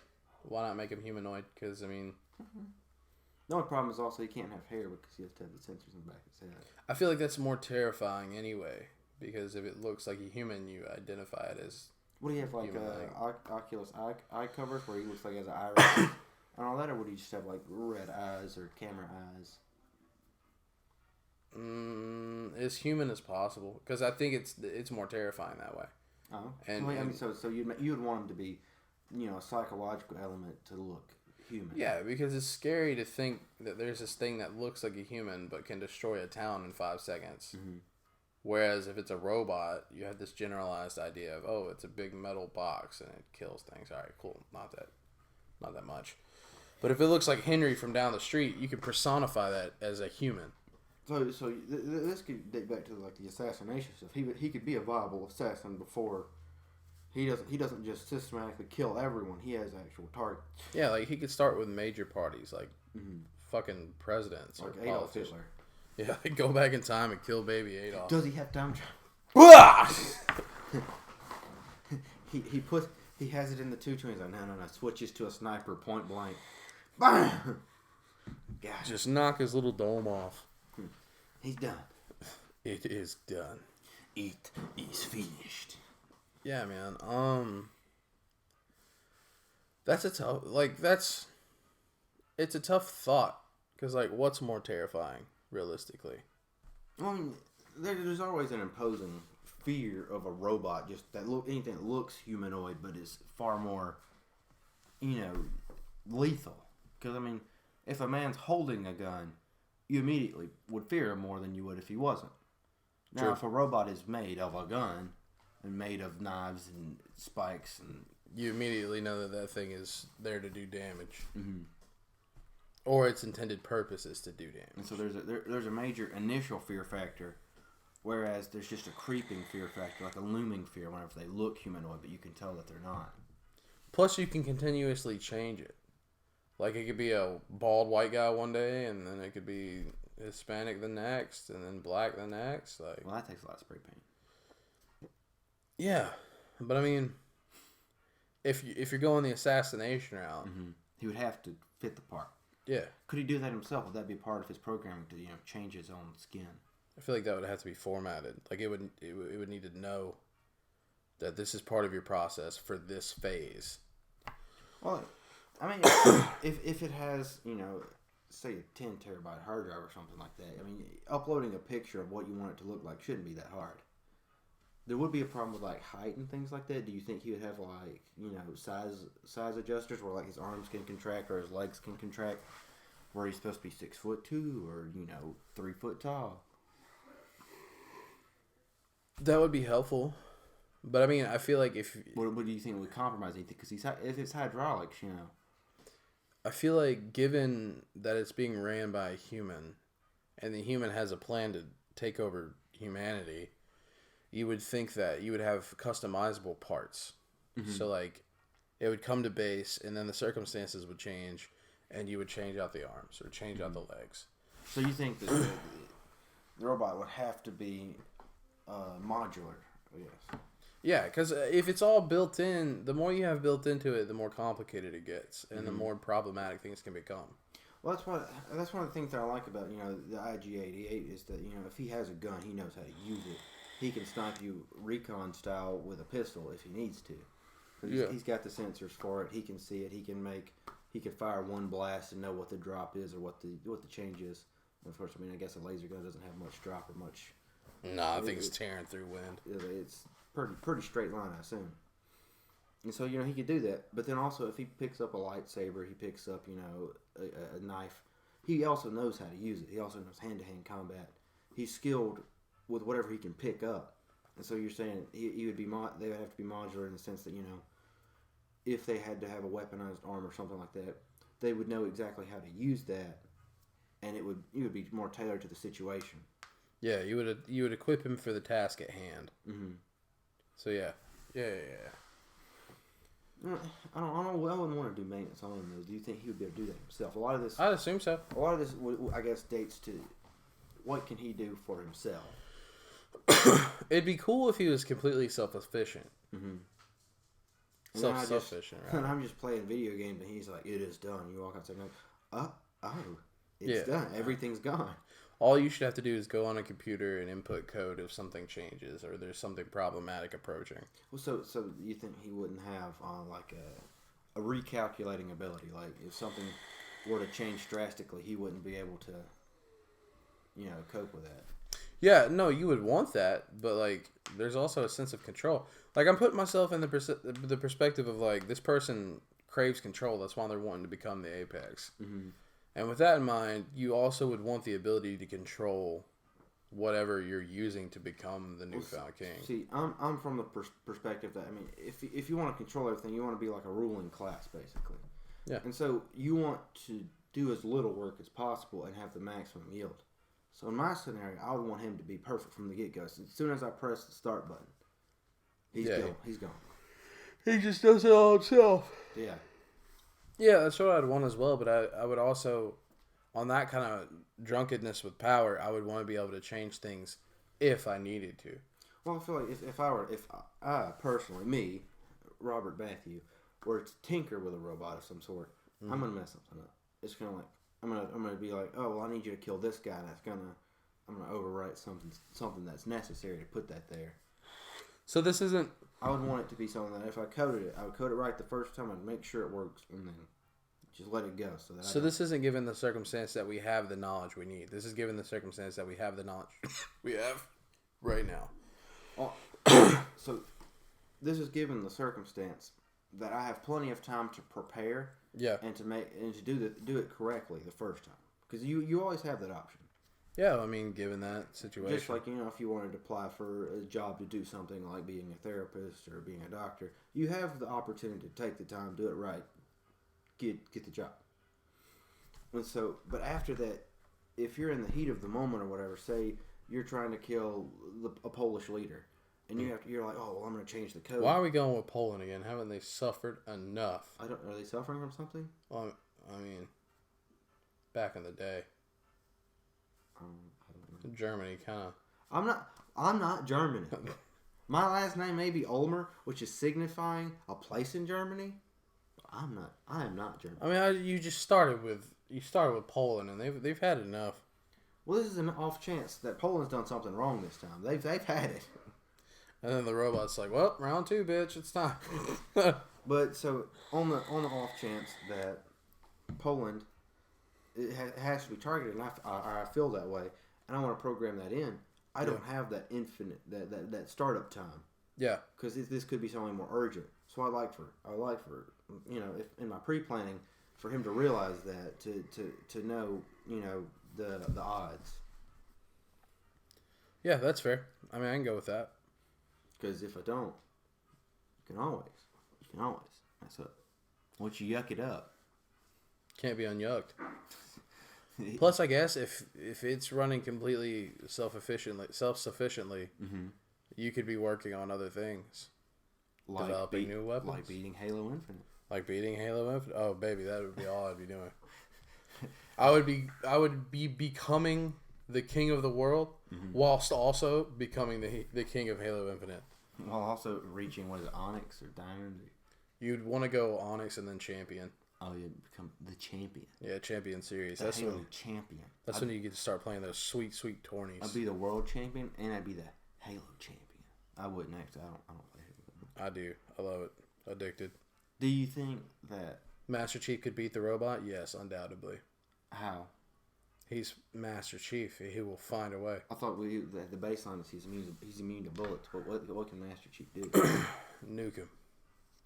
Why not make him humanoid? Because, I mean... The only problem is also he can't have hair because he has to have the sensors in the back of his head. I feel like that's more terrifying anyway. Because if it looks like a human, you identify it as... Would he have like Oculus eye covers where he looks like he has an iris and all that, or would he just have like red eyes or camera eyes? As human as possible, because I think it's more terrifying that way. Oh, and I mean, so you would want him to be, you know, a psychological element to look human. Yeah, because it's scary to think that there's this thing that looks like a human but can destroy a town in 5 seconds. Mm-hmm. Whereas if it's a robot, you have this generalized idea of, oh, it's a big metal box and it kills things. All right, cool. Not that much. But if it looks like Henry from down the street, you can personify that as a human. So this could date back to like the assassination stuff. He could be a viable assassin before he doesn't just systematically kill everyone. He has actual targets. Yeah, like he could start with major parties like fucking presidents like or Adolf politicians. Hitler. Yeah, go back in time and kill baby Adolf. Does he have time Ah! He has it in the 220. Like, no. Switches to a sniper, point blank. Bam! God. Just knock his little dome off. He's done. It is done. It is finished. Yeah, man. That's a tough. It's a tough thought because what's more terrifying, realistically? I mean, there's always an imposing fear of a robot, just anything that looks humanoid but is far more, lethal. Because I mean, if a man's holding a gun, you immediately would fear him more than you would if he wasn't. Now, True. if a robot is made of a gun and made of knives and spikes, and you immediately know that thing is there to do damage, mm-hmm. or its intended purpose is to do damage. And so there's a major initial fear factor. Whereas there's just a creeping fear factor, like a looming fear whenever they look humanoid, but you can tell that they're not. Plus, you can continuously change it. Like, it could be a bald white guy one day, and then it could be Hispanic the next, and then black the next. Well, that takes a lot of spray paint. Yeah, but I mean, if you're going the assassination route, mm-hmm. He would have to fit the part. Yeah. Could he do that himself? Would that be part of his programming to change his own skin? I feel like that would have to be formatted. Like, it would need to know that this is part of your process for this phase. Well, I mean, if it has, say a 10 terabyte hard drive or something like that, I mean, uploading a picture of what you want it to look like shouldn't be that hard. There would be a problem with height and things like that. Do you think he would have size adjusters where his arms can contract or his legs can contract, where he's supposed to be 6'2" or 3 foot tall? That would be helpful, but I mean, I feel like what do you think would compromise anything? Because if it's hydraulics, I feel like given that it's being ran by a human, and the human has a plan to take over humanity, you would think that you would have customizable parts. Mm-hmm. So it would come to base, and then the circumstances would change, and you would change out the arms or change out the legs. So you think that the robot would have to be modular? Yes. Yeah, because if it's all built in, the more you have built into it, the more complicated it gets, and the more problematic things can become. Well, that's one of the things that I like about the IG-88 is that if he has a gun, he knows how to use it. He can snipe you recon style with a pistol if he needs to. He's got the sensors for it. He can see it. He can fire one blast and know what the drop is or what the change is. And of course, I guess a laser gun doesn't have much drop or much. Nah, I think it's tearing through wind. It's pretty straight line, I assume. And so he could do that. But then also, if he picks up a lightsaber, he picks up a knife. He also knows how to use it. He also knows hand-to-hand combat. He's skilled with whatever he can pick up. And so you're saying they would have to be modular in the sense that if they had to have a weaponized arm or something like that, they would know exactly how to use that, and it would be more tailored to the situation. Yeah, you would equip him for the task at hand. Mm-hmm. So yeah. I wouldn't want to do maintenance on him though. Do you think he would be able to do that himself? A lot of this, I'd assume so. A lot of this, I guess, dates to what can he do for himself. It'd be cool if he was completely self-sufficient. Mm-hmm. Self-sufficient, right? And I'm just playing video games, and he's like, "It is done." You walk outside, and it's done. Everything's gone. All you should have to do is go on a computer and input code if something changes or there's something problematic approaching. Well, so you think he wouldn't have a recalculating ability? Like if something were to change drastically, he wouldn't be able to, cope with that. Yeah, no, you would want that, but there's also a sense of control. I'm putting myself in the perspective of this person craves control. That's why they're wanting to become the apex. Mm-hmm. And with that in mind, you also would want the ability to control whatever you're using to become the newfound king. See, I'm from the perspective that if you want to control everything, you want to be like a ruling class, basically. Yeah. And so you want to do as little work as possible and have the maximum yield. So in my scenario, I would want him to be perfect from the get-go. So as soon as I press the start button, he's gone. He just does it all himself. Yeah. Yeah, that's what I'd want as well. But I would also, on that kind of drunkenness with power, I would want to be able to change things if I needed to. Well, I feel like if I personally, me, Robert Matthew, were to tinker with a robot of some sort, I'm gonna mess something up. It's kind of like I'm gonna be like, oh well, I need you to kill this guy. And I'm gonna overwrite something that's necessary to put that there. So this isn't. I would want it to be something that if I coded it, I would code it right the first time. I'd make sure it works, and then just let it go. So this isn't given the circumstance that we have the knowledge we need. This is given the circumstance that we have the knowledge we have right now. So this is given the circumstance that I have plenty of time to prepare. Yeah. And to do it correctly the first time, because you always have that option. Yeah, I mean, given that situation. Just like, if you wanted to apply for a job to do something like being a therapist or being a doctor, you have the opportunity to take the time, do it right, get the job. And so, but after that, if you're in the heat of the moment or whatever, say you're trying to kill a Polish leader, and you're like, oh, well, I'm going to change the code. Why are we going with Poland again? Haven't they suffered enough? Are they suffering from something? Well, I mean, back in the day. I don't know. Germany, kind of. I'm not Germany. My last name may be Ulmer, which is signifying a place in Germany. I am not German. I mean, you started with Poland, and they've had enough. Well, this is an off chance that Poland's done something wrong this time. They've had it. And then the robot's like, well, round 2, bitch, it's time. But so on the off chance that Poland it has to be targeted, and I feel that way, and I want to program that in. I don't have that infinite that startup time. Yeah. Because this could be something more urgent. So I like for if in my pre-planning for him to realize that to know the odds. Yeah, that's fair. I mean, I can go with that. Because if I don't, you can always mess up. Once you yuck it up, can't be unyucked. Plus, I guess if it's running completely self-sufficiently, you could be working on other things, developing new weapons, like beating Halo Infinite. Oh, baby, that would be all I'd be doing. I would be becoming the king of the world, whilst also becoming the king of Halo Infinite. While also reaching, what is it, Onyx or Diamond? You'd want to go Onyx and then Champion. Oh, you become the champion. Yeah, Champion Series. That's Halo champion. That's when you get to start playing those sweet, sweet tourneys. I'd be the world champion, and I'd be the Halo champion. I wouldn't actually. I don't play Halo. I do. I love it. Addicted. Do you think that Master Chief could beat the robot? Yes, undoubtedly. How? He's Master Chief. He will find a way. I thought the baseline is he's immune to bullets. But what can Master Chief do? Nuke him.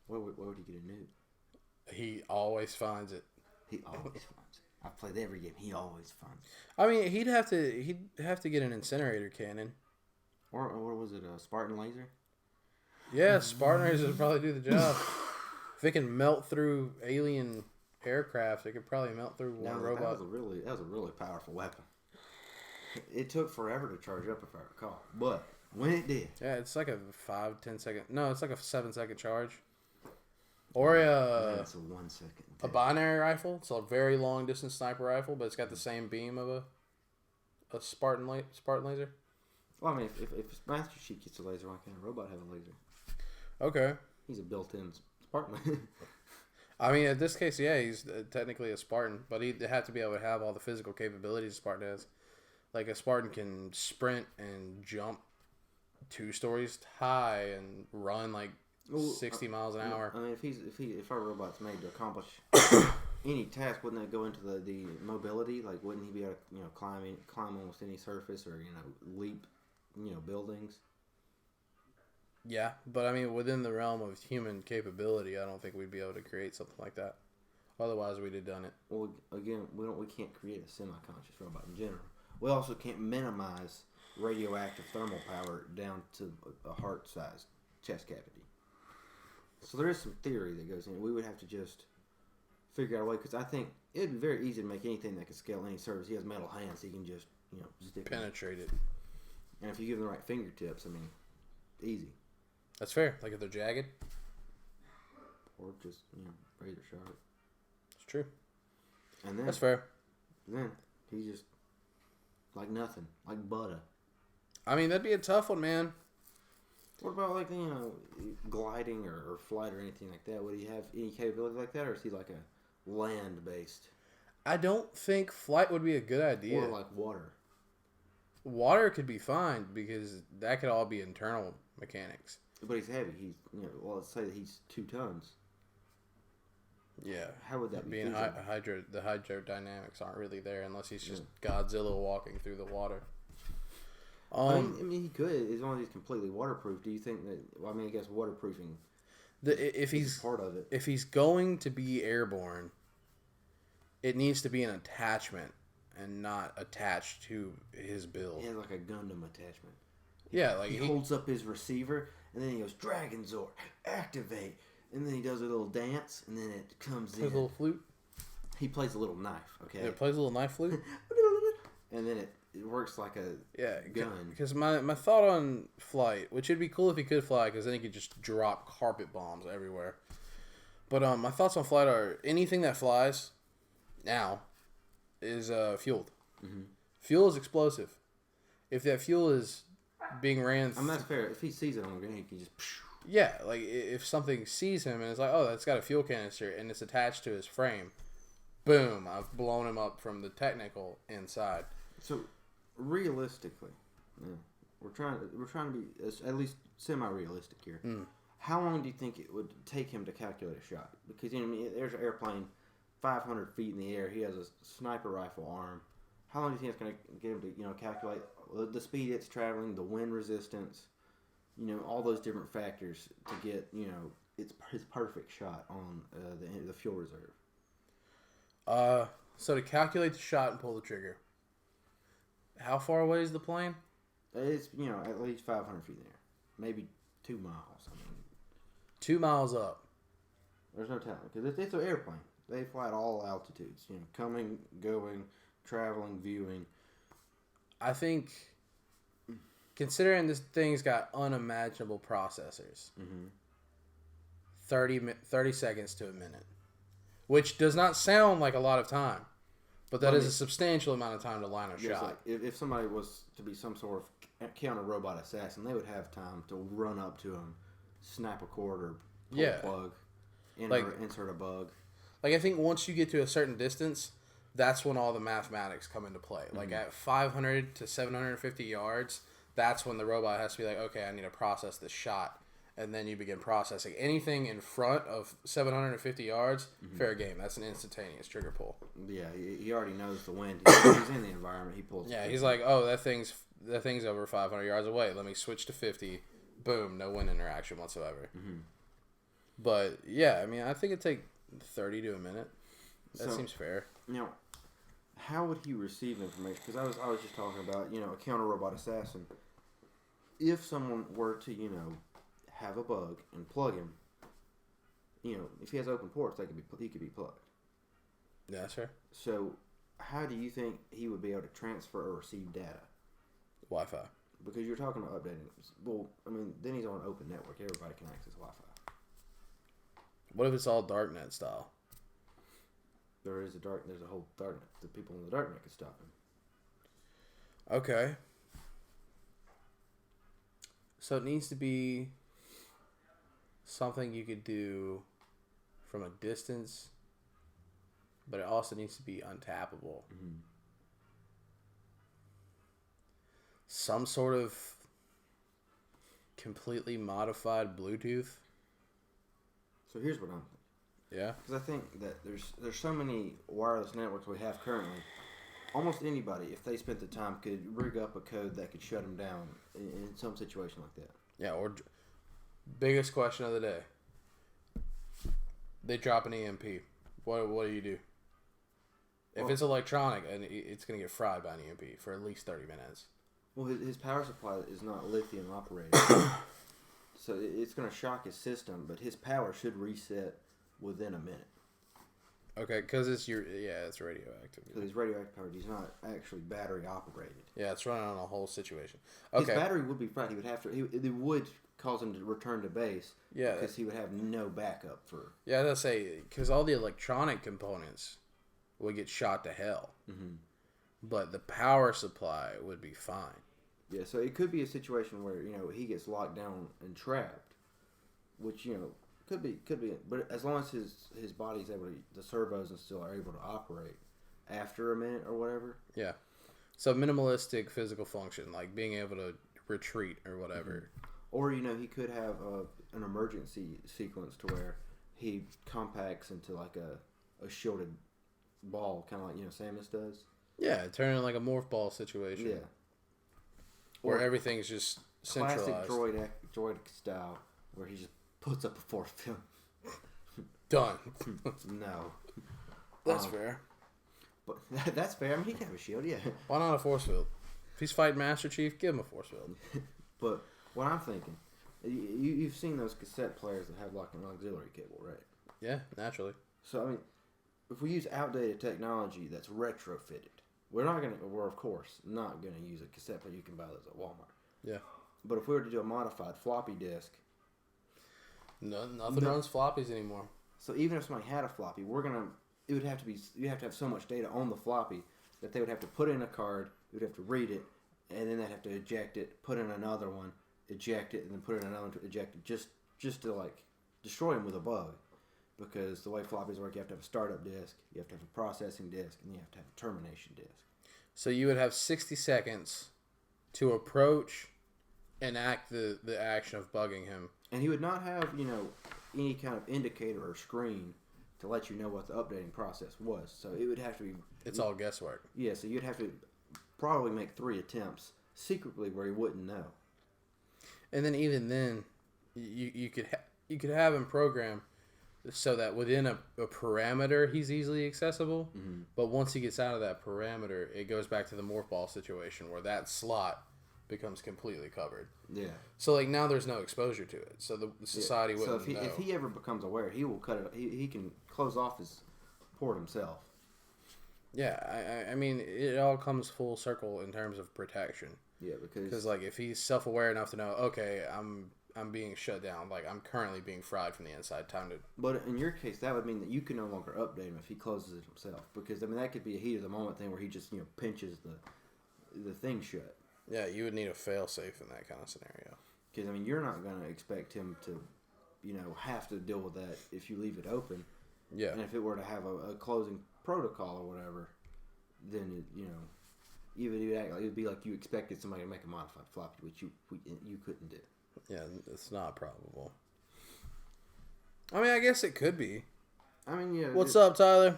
Where would he get a nuke? He always finds it. He always finds it. I've played every game. He always finds it. I mean, he'd have to get an incinerator cannon. Or was it a Spartan laser? Yeah, Spartan lasers would probably do the job. If it can melt through alien aircraft, it could probably melt through one robot. That was a really powerful weapon. It took forever to charge up, if I recall, but when it did, yeah, it's like a 5-10 second. No, it's like a 7-second charge. Or it's a 1 second. A binary rifle. It's a very long distance sniper rifle, but it's got the same beam of a Spartan laser. Well, I mean, if Master Chief gets a laser, why can't a robot have a laser? Okay. He's a built-in Spartan. I mean, in this case, yeah, he's technically a Spartan, but he'd have to be able to have all the physical capabilities a Spartan has. Like, a Spartan can sprint and jump 2 stories high and run like 60 miles an hour. I mean, if our robot's made to accomplish any task, wouldn't that go into the mobility? Like, wouldn't he be able to climb almost any surface or leap buildings? Yeah, but I mean, within the realm of human capability, I don't think we'd be able to create something like that. Otherwise, we'd have done it. Well, again, we can't create a semi-conscious robot in general. We also can't minimize radioactive thermal power down to a heart-sized chest cavity. So there is some theory that goes in. We would have to just figure out a way, because I think it'd be very easy to make anything that can scale any surface. He has metal hands, so he can just stick penetrate it. And if you give him the right fingertips, I mean, easy. That's fair. Like if they're jagged, or just razor sharp. It's true. And then that's fair. Then he's just like nothing, like butter. I mean, that'd be a tough one, man. What about like gliding or flight or anything like that? Would he have any capability like that, or is he like a land based? I don't think flight would be a good idea. Or like water. Water could be fine because that could all be internal mechanics. But he's heavy. He's well, let's say that he's 2 tons. Yeah. How would that be? The hydrodynamics aren't really there unless he's just Godzilla walking through the water. I mean, he could. As long as he's completely waterproof. Do you think that? Well, I mean, I guess waterproofing. If he's part of it. If he's going to be airborne, it needs to be an attachment and not attached to his build. He has like a Gundam attachment. Yeah, like he holds up his receiver and then he goes Dragon Zord, activate, and then he does a little dance and then it comes in. A little flute. He plays a little knife. Okay. It plays a little knife flute. And then it works like a gun. Because my thought on flight, which would be cool if he could fly, because then he could just drop carpet bombs everywhere. But my thoughts on flight are anything that flies now is fueled. Mm-hmm. Fuel is explosive. If that fuel is being ran... that's fair. If he sees it on the ground, he can just... Yeah, like if something sees him and it's like, oh, that's got a fuel canister and it's attached to his frame, boom, I've blown him up from the technical inside. So, realistically, we're trying to be at least semi-realistic here. How long do you think it would take him to calculate a shot? Because there's an airplane 500 feet in the air. He has a sniper rifle arm. How long do you think it's going to get him to calculate the speed it's traveling, the wind resistance, all those different factors to get his perfect shot on the fuel reserve? So to calculate the shot and pull the trigger. How far away is the plane? It's, at least 500 feet in the air. Maybe 2 miles. I mean, 2 miles up. There's no telling. Because it's an airplane. They fly at all altitudes. Coming, going, traveling, viewing. I think, considering this thing's got unimaginable processors, 30 seconds to a minute. Which does not sound like a lot of time. But that is a substantial amount of time to line a shot. Like if somebody was to be some sort of counter-robot assassin, they would have time to run up to him, snap a cord or pull a plug, insert a bug. Like, I think once you get to a certain distance, that's when all the mathematics come into play. Mm-hmm. Like, at 500 to 750 yards, that's when the robot has to be like, okay, I need to process this shot. And then you begin processing. Anything in front of 750 yards, fair game. That's an instantaneous trigger pull. Yeah, he already knows the wind. He's in the environment. He pulls. Yeah, he's like, oh, that thing's over 500 yards away. Let me switch to 50. Boom, no wind interaction whatsoever. Mm-hmm. But yeah, I mean, I think it'd take 30 to a minute. That seems fair. How would he receive information? Because I was just talking about a counter robot assassin. If someone were to have a bug and plug him, if he has open ports, he could be plugged. Yeah, that's fair. So, how do you think he would be able to transfer or receive data? Wi-Fi. Because you're talking about updating. Well, I mean, then he's on an open network. Everybody can access Wi-Fi. What if it's all darknet style? There's a whole darknet. The people in the darknet could stop him. Okay. So it needs to be something you could do from a distance, but it also needs to be untappable. Mm-hmm. Some sort of completely modified Bluetooth. So here's what I'm thinking. Yeah? Because I think that there's so many wireless networks we have currently. Almost anybody, if they spent the time, could rig up a code that could shut them down in some situation like that. Yeah, or biggest question of the day. They drop an EMP. What do you do? If it's electronic, and it's going to get fried by an EMP for at least 30 minutes. Well, his power supply is not lithium operated. So it's going to shock his system, but his power should reset within a minute. Okay, because it's radioactive. Because it's radioactive powered. He's not actually battery operated. Yeah, it's running on a whole situation. Okay. His battery would be fried. He would have to. It would cause him to return to base. Yeah. Because he would have no backup for. Yeah, I was gonna say because all the electronic components would get shot to hell. Mm-hmm. But the power supply would be fine. Yeah, so it could be a situation where, he gets locked down and trapped, which, could be, but as long as his body's able to, the servos and still are able to operate after a minute or whatever. Yeah. So minimalistic physical function, like being able to retreat or whatever. Mm-hmm. Or, he could have an emergency sequence to where he compacts into like a shielded ball, kind of like, Samus does. Yeah, turning like a morph ball situation. Yeah. Where everything's just centralized. Classic droid style, where he just puts up a force field. Done. No. That's fair. But that's fair. I mean, he can have a shield, yeah. Why not a force field? If he's fighting Master Chief, give him a force field. But what I'm thinking, you've seen those cassette players that have like an auxiliary cable, right? Yeah, naturally. So, I mean, if we use outdated technology that's retrofitted, we're of course not going to use a cassette player. You can buy those at Walmart. Yeah. But if we were to do a modified floppy disk. Nothing runs floppies anymore. So even if somebody had a floppy, you have to have so much data on the floppy that they would have to put in a card, you would have to read it, and then they'd have to eject it, put in another one, eject it, and then put in another one to eject it, just to like destroy them with a bug. Because the way floppies work, you have to have a startup disk, you have to have a processing disk, and you have to have a termination disk. So you would have 60 seconds to approach and act the action of bugging him. And he would not have, any kind of indicator or screen to let you know what the updating process was. So it would have to be... It's all guesswork. Yeah, so you'd have to probably make 3 attempts secretly where he wouldn't know. And then even then, you could have him program so that within a parameter he's easily accessible. Mm-hmm. But once he gets out of that parameter, it goes back to the morph ball situation where that slot becomes completely covered. Yeah. So like now there's no exposure to it. So the society wouldn't know. So if he ever becomes aware, he will cut it. He can close off his port himself. Yeah, I mean it all comes full circle in terms of protection. Yeah, because like if he's self-aware enough to know, okay, I'm being shut down. Like I'm currently being fried from the inside. Time to. But in your case, that would mean that you can no longer update him if he closes it himself. Because I mean, that could be a heat of the moment thing where he just pinches the thing shut. Yeah, you would need a fail-safe in that kind of scenario. Because I mean, you're not going to expect him to, have to deal with that if you leave it open. Yeah. And if it were to have a closing protocol or whatever, then it would be like you expected somebody to make a modified floppy, which you couldn't do. Yeah, it's not probable. I mean, I guess it could be. I mean, yeah. What's up, Tyler?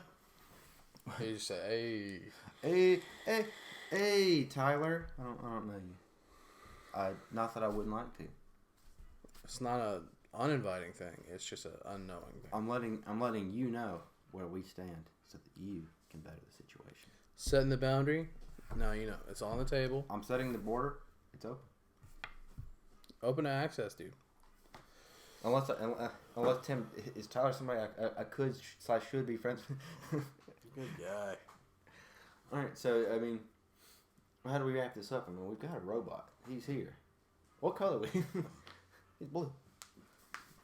He just say, hey, Tyler. I don't know you. Not that I wouldn't like to. It's not a uninviting thing. It's just an unknowing thing. I'm letting you know where we stand so that you can better the situation. Setting the boundary. No, it's on the table. I'm setting the border. It's open. Open to access, dude. Unless Tim is Tyler somebody I could / should be friends with. Good guy. All right, so I mean, how do we wrap this up? I mean, we've got a robot. He's here. What color? He's blue.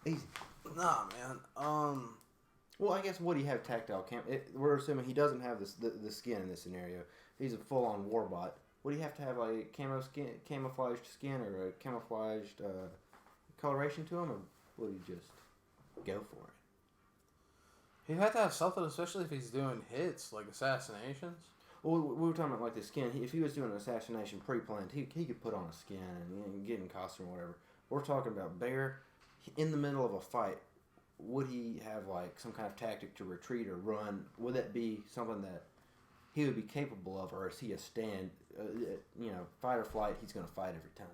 Easy. Nah, man. Well, I guess what do you have tactile cam? We're assuming he doesn't have the skin in this scenario. He's a full-on warbot. Would he have to have like camouflaged skin or a camouflaged coloration to him, or would he just go for it? He'd have to have something, especially if he's doing hits like assassinations. Well, we were talking about like the skin. If he was doing an assassination pre-planned, he could put on a skin and get in costume or whatever. We're talking about Bear in the middle of a fight. Would he have like some kind of tactic to retreat or run? Would that be something that he would be capable of, or is he a fight or flight? He's going to fight every time.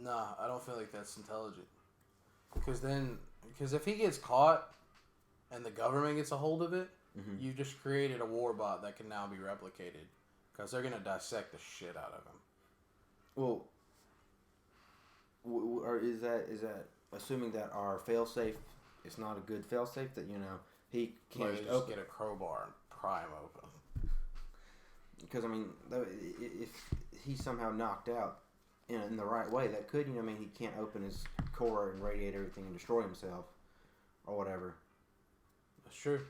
Nah, I don't feel like that's intelligent. Because if he gets caught and the government gets a hold of it, mm-hmm. You've just created a warbot that can now be replicated. Because they're going to dissect the shit out of him. Well, or is that assuming that our failsafe is not a good failsafe, that he can't just get a crowbar and pry him open? Because I mean, if he's somehow knocked out in the right way, that could he can't open his core and radiate everything and destroy himself or whatever. That's true.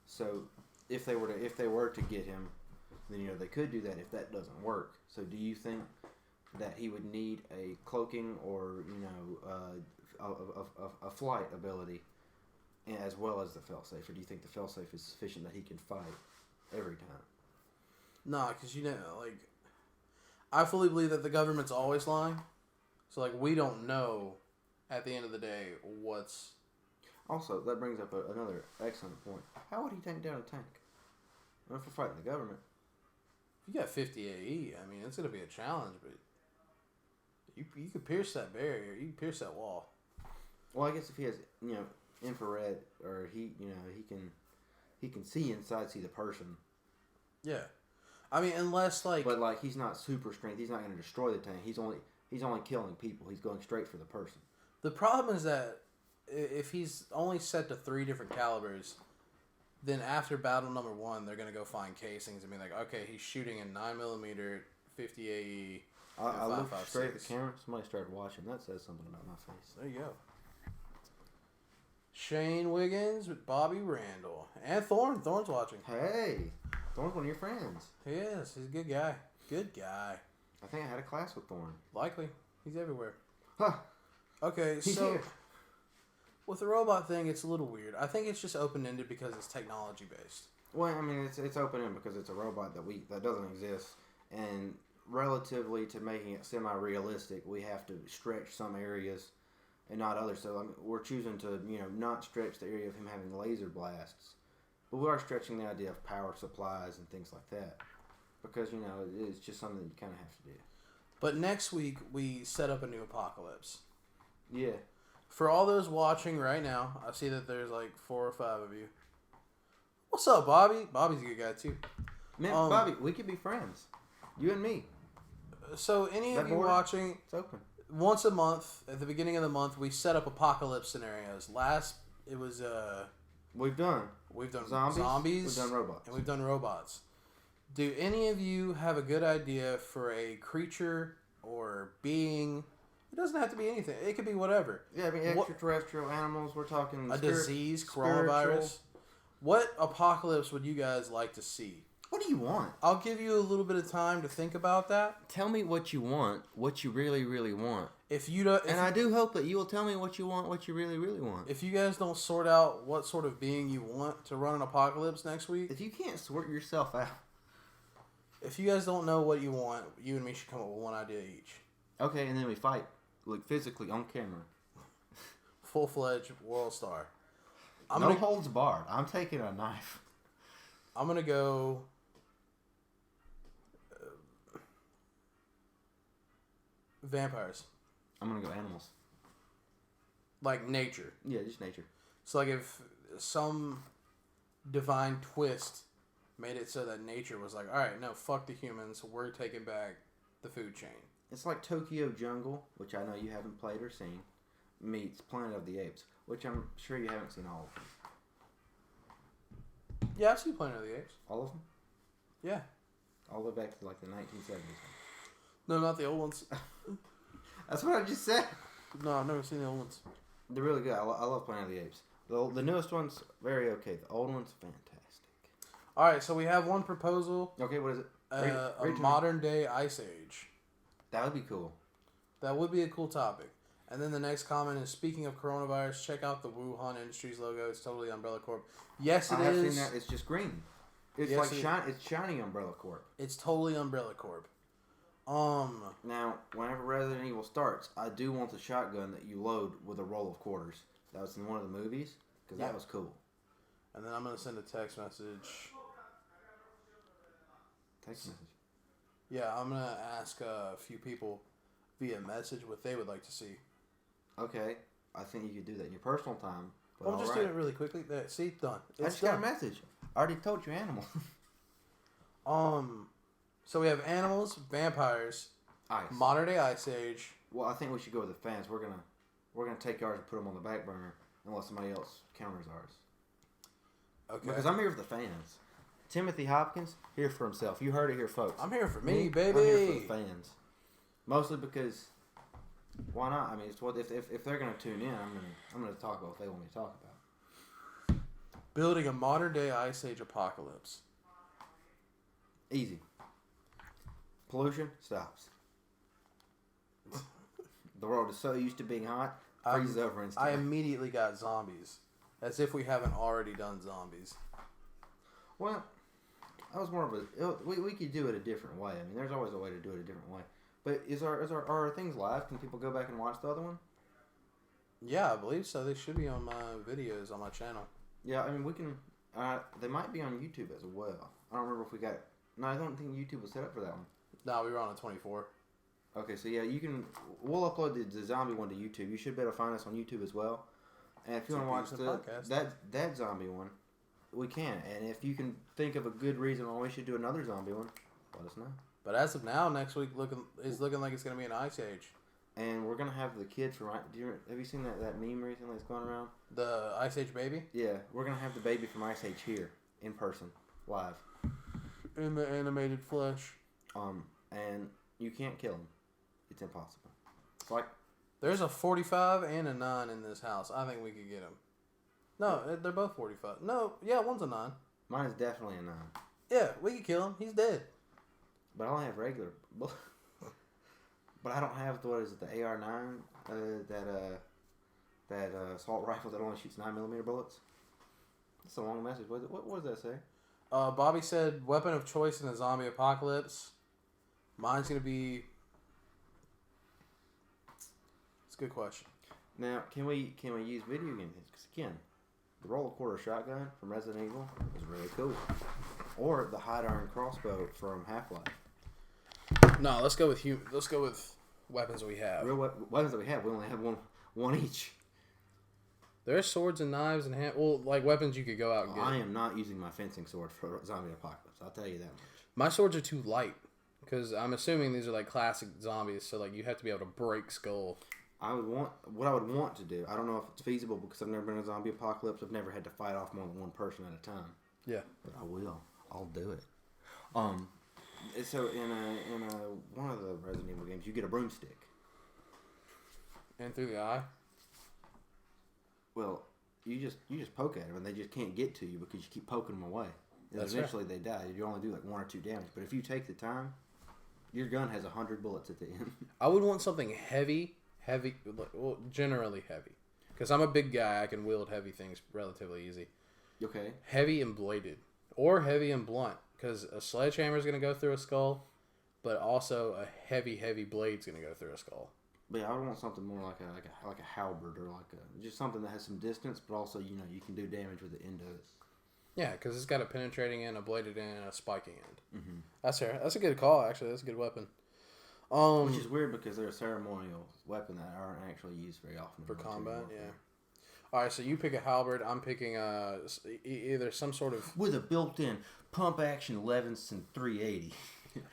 So if they were to get him, then they could do that if that doesn't work. So do you think that he would need a cloaking or a flight ability as well as the failsafe, or do you think the failsafe is sufficient that he can fight every time? Nah, because I fully believe that the government's always lying. So we don't know at the end of the day what's. Also, that brings up another excellent point. How would he take down a tank? If we're fighting the government. If you got 50 AE, I mean, it's going to be a challenge, but you could pierce that barrier. You can pierce that wall. Well, I guess if he has, infrared, or he can see inside, see the person. Yeah. I mean, unless, But, he's not super strength. He's not going to destroy the tank. He's only killing people. He's going straight for the person. The problem is that if he's only set to 3 different calibers, then after battle number 1, they're going to go find casings and be like, okay, he's shooting in 9mm, 50 AE. I looked straight at the camera. Somebody started watching. That says something about my face. There you go. Shane Wiggins with Bobby Randall. And Thorne. Thorne's watching. Hey. Thorne's one of your friends. He is. He's a good guy. Good guy. I think I had a class with Thorne. Likely. He's everywhere. Huh. Okay, He's so here. With the robot thing, it's a little weird. I think it's just open-ended because it's technology-based. Well, I mean, it's open-ended because it's a robot that doesn't exist. And relatively to making it semi-realistic, we have to stretch some areas and not others. So we're choosing to, not stretch the area of him having laser blasts. But we are stretching the idea of power supplies and things like that. Because, it's just something that you kind of have to do. But next week, we set up a new apocalypse. Yeah. For all those watching right now, I see that there's 4 or 5 of you. What's up, Bobby? Bobby's a good guy, too. Man, Bobby, we could be friends. You and me. So any of you watching, it's open. Once a month, at the beginning of the month, we set up apocalypse scenarios. It was We've done zombies, we've done robots. and we've done robots. Do any of you have a good idea for a creature or being? It doesn't have to be anything. It could be whatever. Yeah, I mean extraterrestrial animals. We're talking disease, coronavirus. What apocalypse would you guys like to see? What do you want? I'll give you a little bit of time to think about that. Tell me what you want. What you really, really want. If you don't, I do hope that you will tell me what you want. What you really, really want. If you guys don't sort out what sort of being you want to run an apocalypse next week, if you can't sort yourself out, if you guys don't know what you want, you and me should come up with one idea each. Okay, and then we fight, physically on camera. Full-fledged world star. No holds barred. I'm taking a knife. I'm gonna go. Vampires. I'm gonna go animals. Like nature. Yeah, just nature. So if some divine twist made it so that nature was like, all right, no, fuck the humans, we're taking back the food chain. It's like Tokyo Jungle, which I know you haven't played or seen, meets Planet of the Apes, which I'm sure you haven't seen all of them. Yeah, I've seen Planet of the Apes. All of them? Yeah. All the way back to the 1970s. No, not the old ones. That's what I just said. No, I've never seen the old ones. They're really good. I love Planet of the Apes. The newest one's very okay. The old one's fantastic. All right, so we have one proposal. Okay, what is it? A modern day ice age. That would be cool. That would be a cool topic. And then the next comment is, speaking of coronavirus, check out the Wuhan Industries logo. It's totally Umbrella Corp. Yes, it is. I have seen that. It's just green. It's it's shiny Umbrella Corp. It's totally Umbrella Corp. Now, whenever Resident Evil starts, I do want the shotgun that you load with a roll of quarters. That was in one of the movies, because that was cool. And then I'm going to send a text message. Text message? Yeah, I'm going to ask a few people via message what they would like to see. Okay. I think you could do that in your personal time. But I'm just doing it really quickly. There, see? Done. I just got a message. I already told you animal. So we have animals, vampires, ice, modern day ice age. Well, I think we should go with the fans. We're gonna take ours and put them on the back burner unless somebody else counters ours. Okay. Because I'm here for the fans. Timothy Hopkins here for himself. You heard it here, folks. I'm here for me, baby. I'm here for the fans. Mostly because why not? I mean, it's what if they're gonna tune in, I'm gonna talk about what they want me to talk about. Building a modern day Ice Age apocalypse. Easy. Pollution stops. The world is so used to being hot, freezes over instantly. I immediately got zombies. As if we haven't already done zombies. Well, that was more of a... We could do it a different way. I mean, there's always a way to do it a different way. But are things live? Can people go back and watch the other one? Yeah, I believe so. They should be on my videos on my channel. Yeah, I mean, we can... they might be on YouTube as well. I don't remember if we got... No, I don't think YouTube was set up for that one. No, we were on a 24. Okay, so yeah, you can... We'll upload the zombie one to YouTube. You should be able to find us on YouTube as well. And if you want to watch that zombie one, we can. And if you can think of a good reason why we should do another zombie one, let us know. But as of now, next week is looking like it's going to be an Ice Age. And we're going to have the kids from... have you seen that meme recently that's going around? The Ice Age baby? Yeah, we're going to have the baby from Ice Age here, in person, live. In the animated flesh. And you can't kill him. It's impossible. It's like... There's a 45 and a 9 in this house. I think we could get them. No, they're both 45. No, yeah, one's a 9. Mine is definitely a 9. Yeah, we could kill him. He's dead. But I only have regular... But I don't have, the AR-9, that assault rifle that only shoots 9mm bullets. That's a long message. What does that say? Bobby said, weapon of choice in a zombie apocalypse. Mine's going to be... It's a good question. Now, can we use video games? Because again, the roll quarter shotgun from Resident Evil is really cool. Or the hot iron crossbow from Half-Life. No, let's go with weapons we have. Real weapons that we have. We only have one each. There's swords and knives and weapons you could go out and get. I am not using my fencing sword for zombie apocalypse. I'll tell you that much. My swords are too light because I'm assuming these are like classic zombies, so like you have to be able to break skull. What I would want to do. I don't know if it's feasible because I've never been in a zombie apocalypse. I've never had to fight off more than one person at a time. Yeah, but I will. I'll do it. So in one of the Resident Evil games, you get a broomstick. And through the eye. Well, you just poke at them and they just can't get to you because you keep poking them away. And eventually they die. You only do like 1 or 2 damage. But if you take the time, your gun has 100 bullets at the end. I would want something heavy, well, generally heavy. Because I'm a big guy, I can wield heavy things relatively easy. Okay. Heavy and bladed. Or heavy and blunt. Because a sledgehammer is going to go through a skull, but also a heavy blade is going to go through a skull. But yeah, I would want something more like a halberd or just something that has some distance, but also you can do damage with the end of it. Yeah, because it's got a penetrating end, a bladed end, and a spiking end. Mm-hmm. That's fair. That's a good call, actually. That's a good weapon. Which is weird because they're a ceremonial weapon that aren't actually used very often for combat. Yeah. All right, so you pick a halberd. I'm picking either some sort of with a built-in pump action Levinson 380.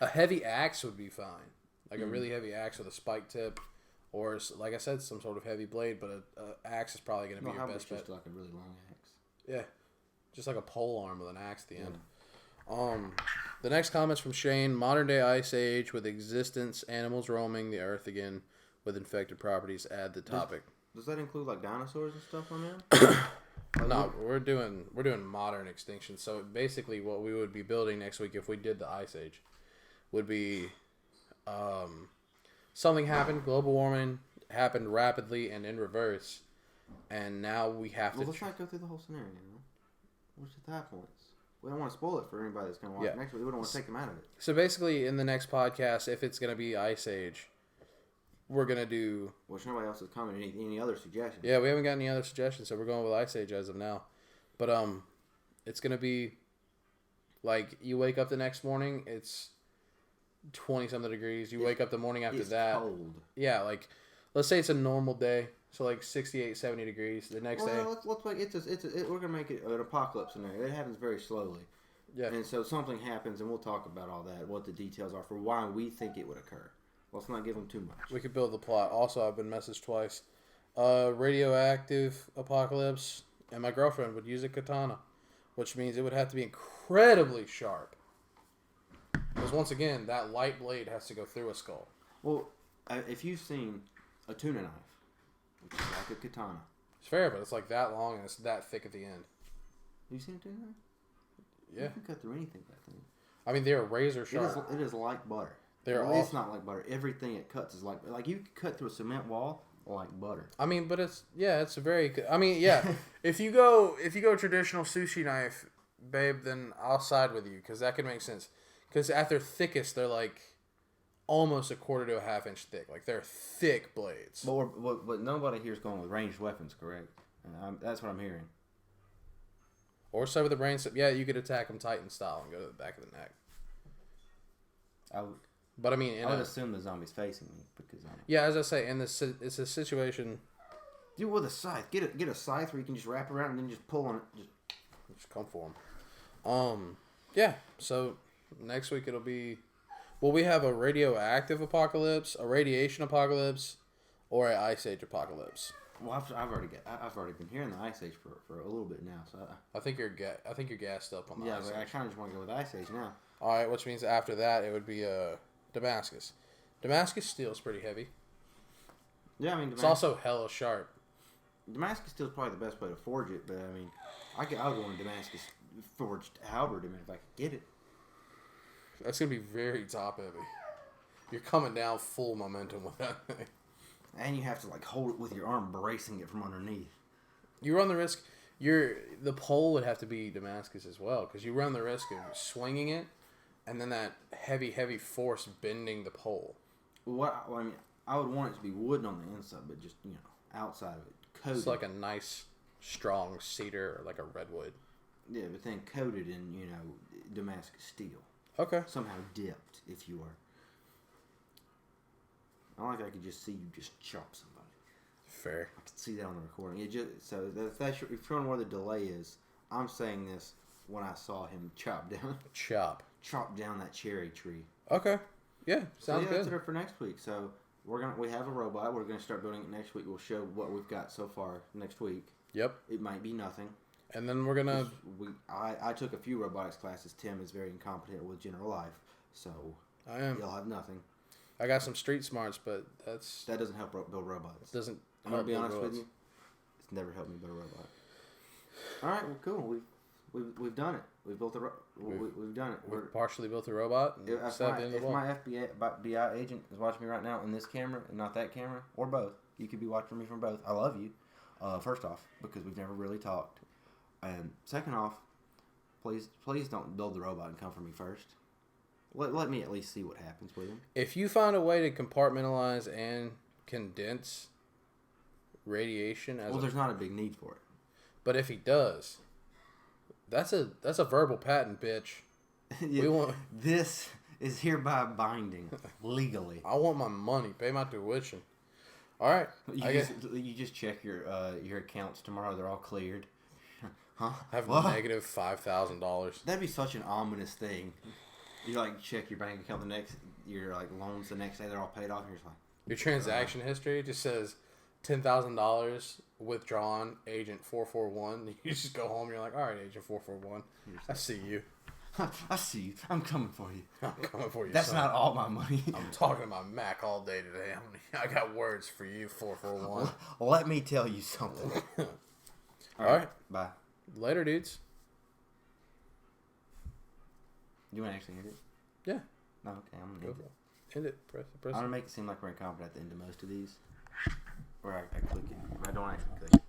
A heavy axe would be fine, like a really heavy axe with a spike tip, or like I said, some sort of heavy blade. But a axe is probably going to be your best bet. Just like a really long axe. Yeah, just like a pole arm with an axe at the end. The next comment's from Shane. Modern day Ice Age with existence, animals roaming the earth again with infected properties. Add the topic. Does that include like dinosaurs and stuff on there? No, we're doing modern extinction. So basically, what we would be building next week if we did the Ice Age would be something happened. Global warming happened rapidly and in reverse, and now we have to. Let's not go through the whole scenario. What's the high points? We don't want to spoil it for anybody that's going to watch next week. We don't want to take them out of it. So basically, in the next podcast, if it's going to be Ice Age, we're going to do... Which nobody else has commented any other suggestions. Yeah, we haven't got any other suggestions, so we're going with Ice Age as of now. But it's going to be like you wake up the next morning, it's 20-something degrees. You wake up the morning after that. It's cold. Yeah, like let's say it's a normal day. So like 68, 70 degrees. The next day. Let's make we're gonna make it an apocalypse scenario. It happens very slowly. Yeah. And so something happens, and we'll talk about all that, what the details are for why we think it would occur. Let's not give them too much. We could build the plot. Also, I've been messaged twice. Radioactive apocalypse, and my girlfriend would use a katana, which means it would have to be incredibly sharp. Because once again, that light blade has to go through a skull. Well, if you've seen a tuna knife, which is like a katana. It's fair, but it's like that long and it's that thick at the end. you seen it through there? Yeah. You can cut through anything with that thing. I mean, they're razor sharp. It is like butter. It's not like butter. Everything it cuts is like you can cut through a cement wall like butter. I mean, but it's a very good. I mean, yeah. if you go traditional sushi knife, babe, then I'll side with you because that could make sense. Because at their thickest, they're like almost a quarter to a half inch thick. Like they're thick blades. But nobody here is going with ranged weapons, correct? That's what I'm hearing. Or side with the brain. Yeah, you could attack them Titan style and go to the back of the neck. But I mean, I would assume the zombie's facing me because yeah, as I say, in this it's a situation. Do with a scythe. Get a scythe where you can just wrap around and then just pull on it. Just come for them. Yeah. So next week it'll be. Will we have a radioactive apocalypse, a radiation apocalypse, or an ice age apocalypse? Well, I've already been hearing the ice age for a little bit now. So I think you're gassed up on the ice age. I kind of just want to go with ice age now. All right, which means after that it would be Damascus. Damascus steel is pretty heavy. Yeah, I mean it's also hella sharp. Damascus steel is probably the best way to forge it, but I mean, I'll go in Damascus forged halberd if I could get it. That's gonna be very top heavy. You're coming down full momentum with that thing. And you have to like hold it with your arm, bracing it from underneath. You run the risk. The pole would have to be Damascus as well, because you run the risk of swinging it, and then that heavy force bending the pole. I mean, I would want it to be wooden on the inside, but just outside of it, coated. It's like a nice, strong cedar or like a redwood. Yeah, but then coated in Damascus steel. Okay. Somehow dipped, if you were. I could just see you just chop somebody. Fair. I could see that on the recording. That's if you're showing where the delay is. I'm saying this when I saw him chop down that cherry tree. Okay. Yeah, sounds good. That's it for next week. So we have a robot. We're gonna start building it next week. We'll show what we've got so far next week. Yep. It might be nothing. And then we're gonna. I took a few robotics classes. Tim is very incompetent with general life, so I am. You'll have nothing. I got some street smarts, but that doesn't help build robots. Doesn't. I'm gonna be honest with you. It's never helped me build a robot. All right, well, cool. We've done it. We've built we've done it. We've partially built a robot. If my FBI agent is watching me right now on this camera and not that camera, or both, you could be watching me from both. I love you. First off, because we've never really talked, and second off, please don't build the robot and come for me first. Let me at least see what happens with him. If you find a way to compartmentalize and condense radiation, there's not a big need for it. But if he does, that's a verbal patent, bitch. Yeah, this is hereby binding legally. I want my money. Pay my tuition. All right. You just check your accounts tomorrow. They're all cleared. Huh? I have negative $5,000. That'd be such an ominous thing. You check your bank account your loans the next day. They're all paid off. And you're just like, your transaction history just says $10,000 withdrawn, Agent 441. You just go home. And you're like, all right, Agent 441. I see you. I see you. I'm coming for you. I'm coming for you. That's son. not all my money. I'm talking to my Mac all day today. I got words for you, 441. Let me tell you something. All right. Bye. Later, dudes. You want to actually end it? Yeah. No, okay. I'm gonna end it. Press. I'm gonna make it seem like we're incompetent at the end of most of these. Where I click it. I don't actually click it.